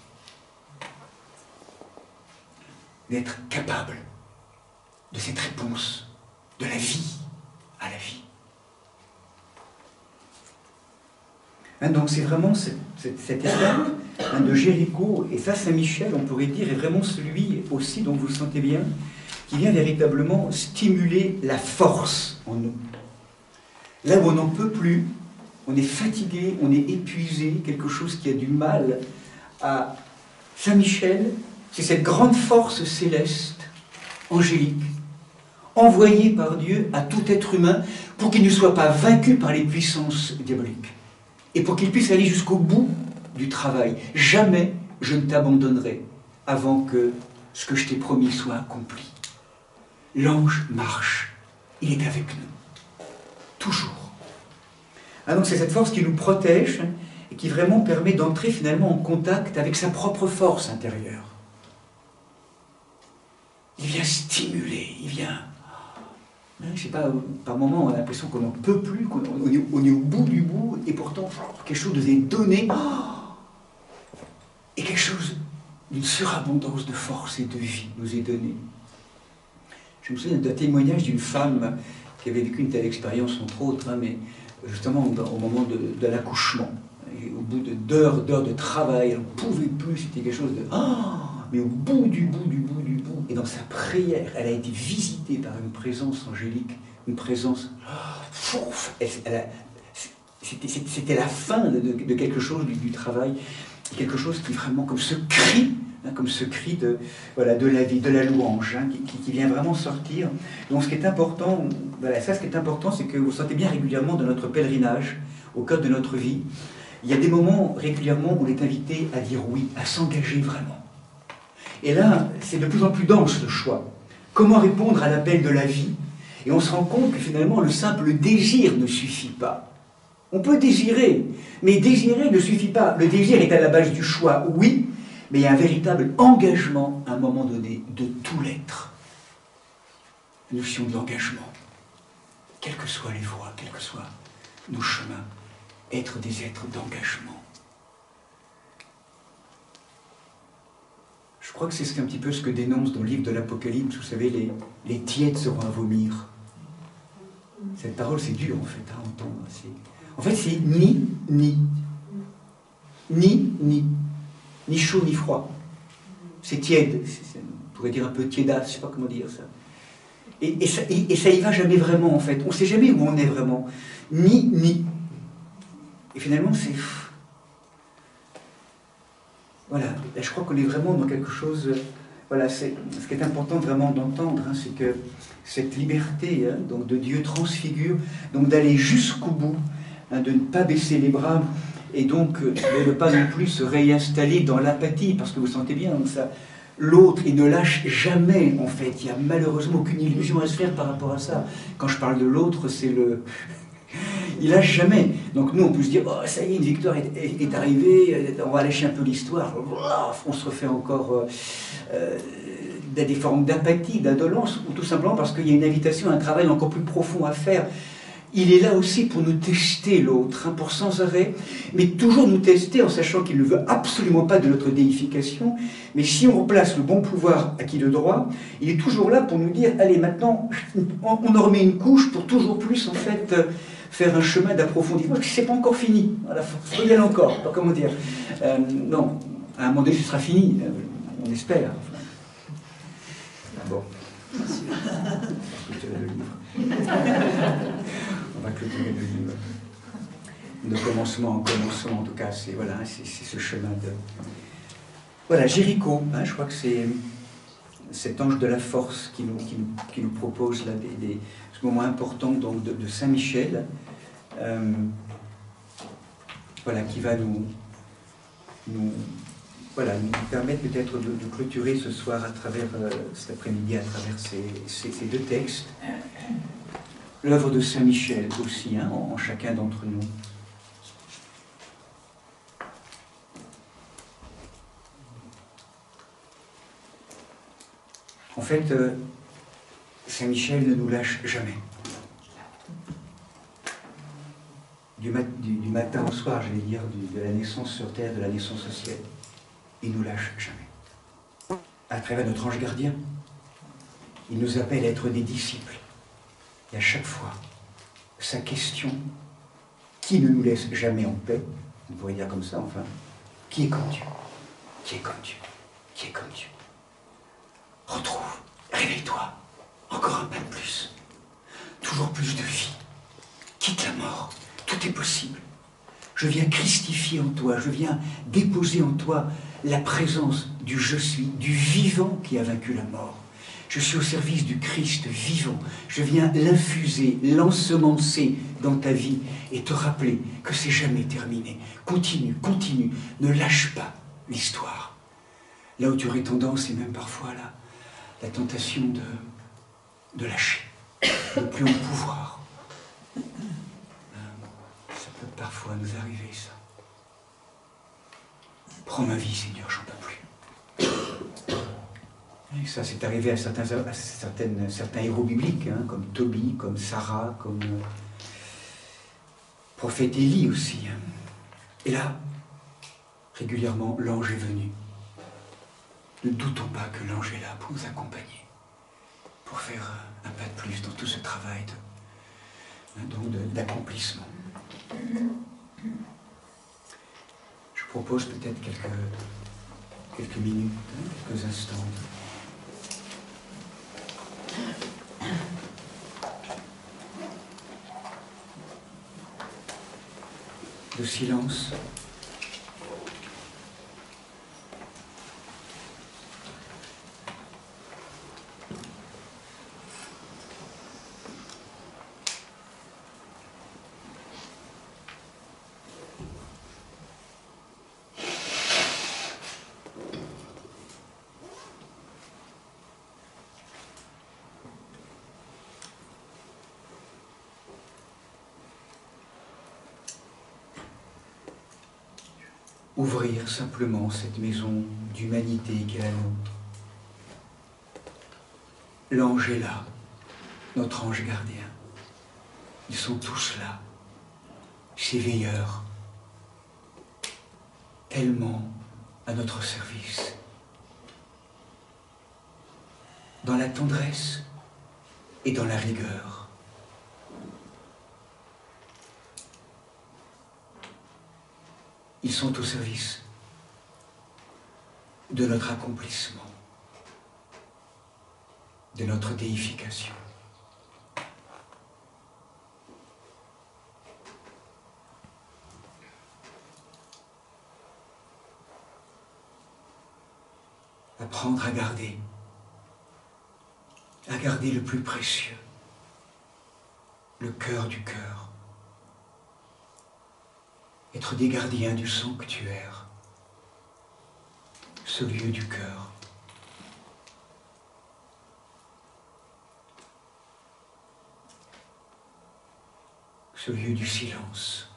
[SPEAKER 1] D'être capable de cette réponse de la vie à la vie. Hein, donc c'est vraiment cette étape hein, de Jéricho, et ça Saint-Michel, on pourrait dire, est vraiment celui aussi dont vous le sentez bien, qui vient véritablement stimuler la force en nous. Là où on n'en peut plus, on est fatigué, on est épuisé, quelque chose qui a du mal à Saint-Michel, c'est cette grande force céleste, angélique, envoyée par Dieu à tout être humain pour qu'il ne soit pas vaincu par les puissances diaboliques et pour qu'il puisse aller jusqu'au bout du travail. Jamais je ne t'abandonnerai avant que ce que je t'ai promis soit accompli. L'ange marche, il est avec nous, toujours. Ah, donc c'est cette force qui nous protège et qui vraiment permet d'entrer finalement en contact avec sa propre force intérieure. Il vient stimuler, il vient... Je ne sais pas, par moments on a l'impression qu'on n'en peut plus, qu'on est au bout du bout, et pourtant quelque chose nous est donné, et quelque chose d'une surabondance de force et de vie nous est donné. Je me souviens d'un témoignage d'une femme qui avait vécu une telle expérience, entre autres, hein, mais justement au moment de l'accouchement, au bout d'heures de travail, elle ne pouvait plus, c'était quelque chose de... mais au bout du bout, et dans sa prière, elle a été visitée par une présence angélique, une présence... C'était la fin de quelque chose du travail, quelque chose qui vraiment, comme ce cri de, voilà, de la vie, de la louange, hein, qui vient vraiment sortir. Donc ce qui est important, voilà, ça ce qui est important, c'est que vous sentez bien régulièrement dans notre pèlerinage, au cœur de notre vie, il y a des moments régulièrement où on est invité à dire oui, à s'engager vraiment. Et là, c'est de plus en plus dense le choix. Comment répondre à l'appel de la vie? Et on se rend compte que finalement, le simple désir ne suffit pas. On peut désirer, mais désirer ne suffit pas. Le désir est à la base du choix, oui, mais il y a un véritable engagement, à un moment donné, de tout l'être. La notion de l'engagement. Quelles que soient les voies, quels que soient nos chemins, être des êtres d'engagement. Je crois que c'est un petit peu ce que dénonce dans le livre de l'Apocalypse, vous savez, les tièdes seront à vomir. Cette parole, c'est dur, en fait, à entendre. En fait, c'est ni, ni. Ni, ni. Ni chaud, ni froid. C'est tiède. On pourrait dire un peu tiédasse, je ne sais pas comment dire ça. Et ça y va jamais vraiment, en fait. On ne sait jamais où on est vraiment. Ni, ni. Et finalement, c'est... Voilà. Là, je crois qu'on est vraiment dans quelque chose... Voilà, ce qui est important vraiment d'entendre, hein, c'est que cette liberté donc de Dieu transfigure, donc d'aller jusqu'au bout, hein, de ne pas baisser les bras, et donc de ne pas non plus se réinstaller dans l'apathie, parce que vous sentez bien, donc ça... L'autre, il ne lâche jamais, en fait. Il n'y a malheureusement aucune illusion à se faire par rapport à ça. Quand je parle de l'autre, c'est le... Il lâche jamais. Donc nous, on peut se dire, oh, ça y est, une victoire est arrivée, on va lâcher un peu l'histoire. On se refait encore des formes d'apathie, d'indolence, ou tout simplement parce qu'il y a une invitation, un travail encore plus profond à faire. Il est là aussi pour nous tester l'autre, hein, pour sans arrêt, mais toujours nous tester en sachant qu'il ne veut absolument pas de notre déification. Mais si on replace le bon pouvoir acquis de droit, il est toujours là pour nous dire, allez, maintenant, on en remet une couche pour toujours plus, en fait, faire un chemin d'approfondissement, parce que c'est pas encore fini. Voilà, faut y aller encore, comment dire. Non, à un moment donné, ce sera fini, on espère. Bon. Le livre. On va clôturer le livre. De commencement en commencement, en tout cas, c'est voilà, ce chemin de... Voilà, Jéricho, hein, je crois que c'est cet ange de la force qui nous propose là, ce moment important donc, de Saint-Michel, voilà, qui va nous permettre peut-être de clôturer ce soir à travers, cet après-midi, à travers ces deux textes. L'œuvre de Saint-Michel aussi, hein, en chacun d'entre nous. En fait, Saint-Michel ne nous lâche jamais. Du matin au soir, j'allais dire, de la naissance sur terre, de la naissance au ciel. Il ne nous lâche jamais. À travers notre ange gardien, il nous appelle à être des disciples. Et à chaque fois, sa question, qui ne nous laisse jamais en paix, on pourrait dire comme ça, enfin, qui est comme Dieu? Qui est comme Dieu? Qui est comme Dieu? Retrouve, réveille-toi, encore un pas de plus, toujours plus de vie, quitte la mort, tout est possible. Je viens christifier en toi, je viens déposer en toi la présence du je suis, du vivant qui a vaincu la mort. Je suis au service du Christ vivant. Je viens l'infuser, l'ensemencer dans ta vie et te rappeler que c'est jamais terminé. Continue, continue, ne lâche pas l'histoire. Là où tu aurais tendance, et même parfois là, la tentation de lâcher, de plus en pouvoir. Ça peut parfois nous arriver, ça. Prends ma vie, Seigneur, j'en peux plus. Et ça, c'est arrivé à certains héros bibliques, hein, comme Tobie, comme Sarah, comme prophète Élie aussi. Hein. Et là, régulièrement, l'ange est venu. Ne doutons pas que l'ange est là pour nous accompagner, pour faire un pas de plus dans tout ce travail d'accomplissement. Je propose peut-être quelques minutes, hein, quelques instants. De silence. Ouvrir simplement cette maison d'humanité qui est la nôtre. L'ange est là, notre ange gardien. Ils sont tous là, ces veilleurs, tellement à notre service. dans la tendresse et dans la rigueur. Ils sont au service de notre accomplissement, de notre déification. Apprendre à garder le plus précieux, le cœur du cœur. Être des gardiens du sanctuaire, ce lieu du cœur. Ce lieu du silence.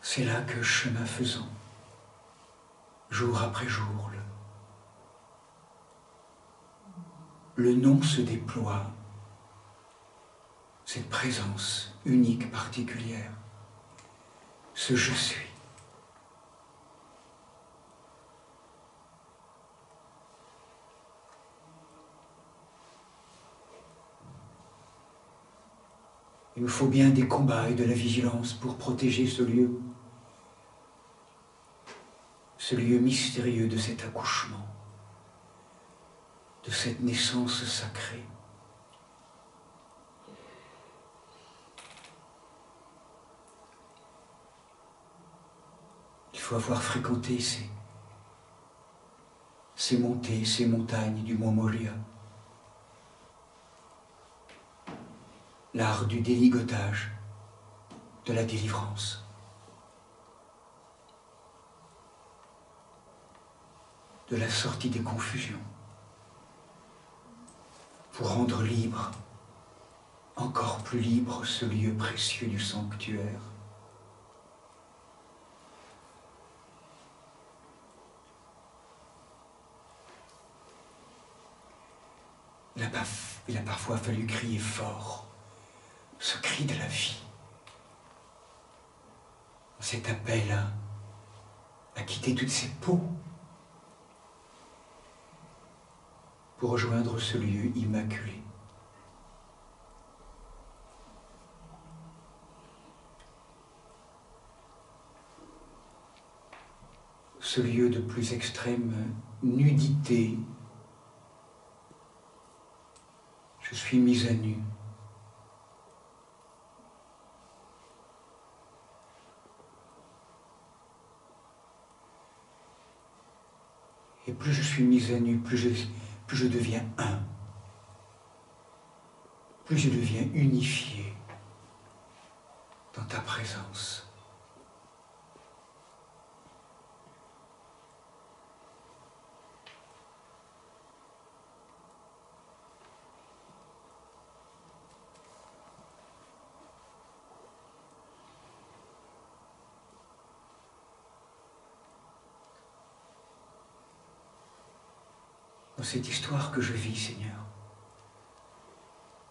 [SPEAKER 1] C'est là que, chemin faisant, jour après jour, le nom se déploie, cette présence unique, particulière, ce je suis. Il me faut bien des combats et de la vigilance pour protéger ce lieu mystérieux de cet accouchement, de cette naissance sacrée. Il faut avoir fréquenté ces montées, ces montagnes du mont Moria. L'art du déligotage, de la délivrance. De la sortie des confusions. Pour rendre libre, encore plus libre, ce lieu précieux du sanctuaire. Il a parfois fallu crier fort, ce cri de la vie, cet appel à quitter toutes ces peaux pour rejoindre ce lieu immaculé. Ce lieu de plus extrême nudité. Je suis mise à nu. Et plus je suis mise à nu, plus je deviens un. Plus je deviens unifié dans ta présence. Dans cette histoire que je vis, Seigneur,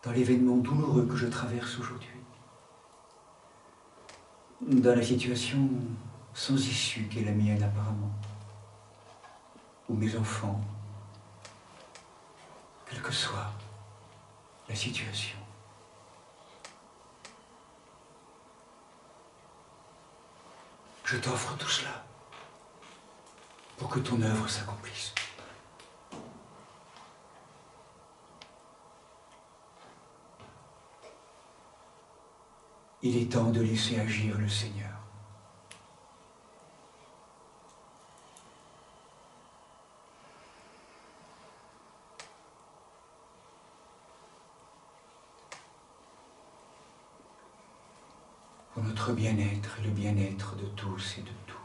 [SPEAKER 1] dans l'événement douloureux que je traverse aujourd'hui, dans la situation sans issue qu'est la mienne apparemment, ou mes enfants, quelle que soit la situation. Je t'offre tout cela pour que ton œuvre s'accomplisse. Il est temps de laisser agir le Seigneur. Pour notre bien-être et le bien-être de tous et de toutes.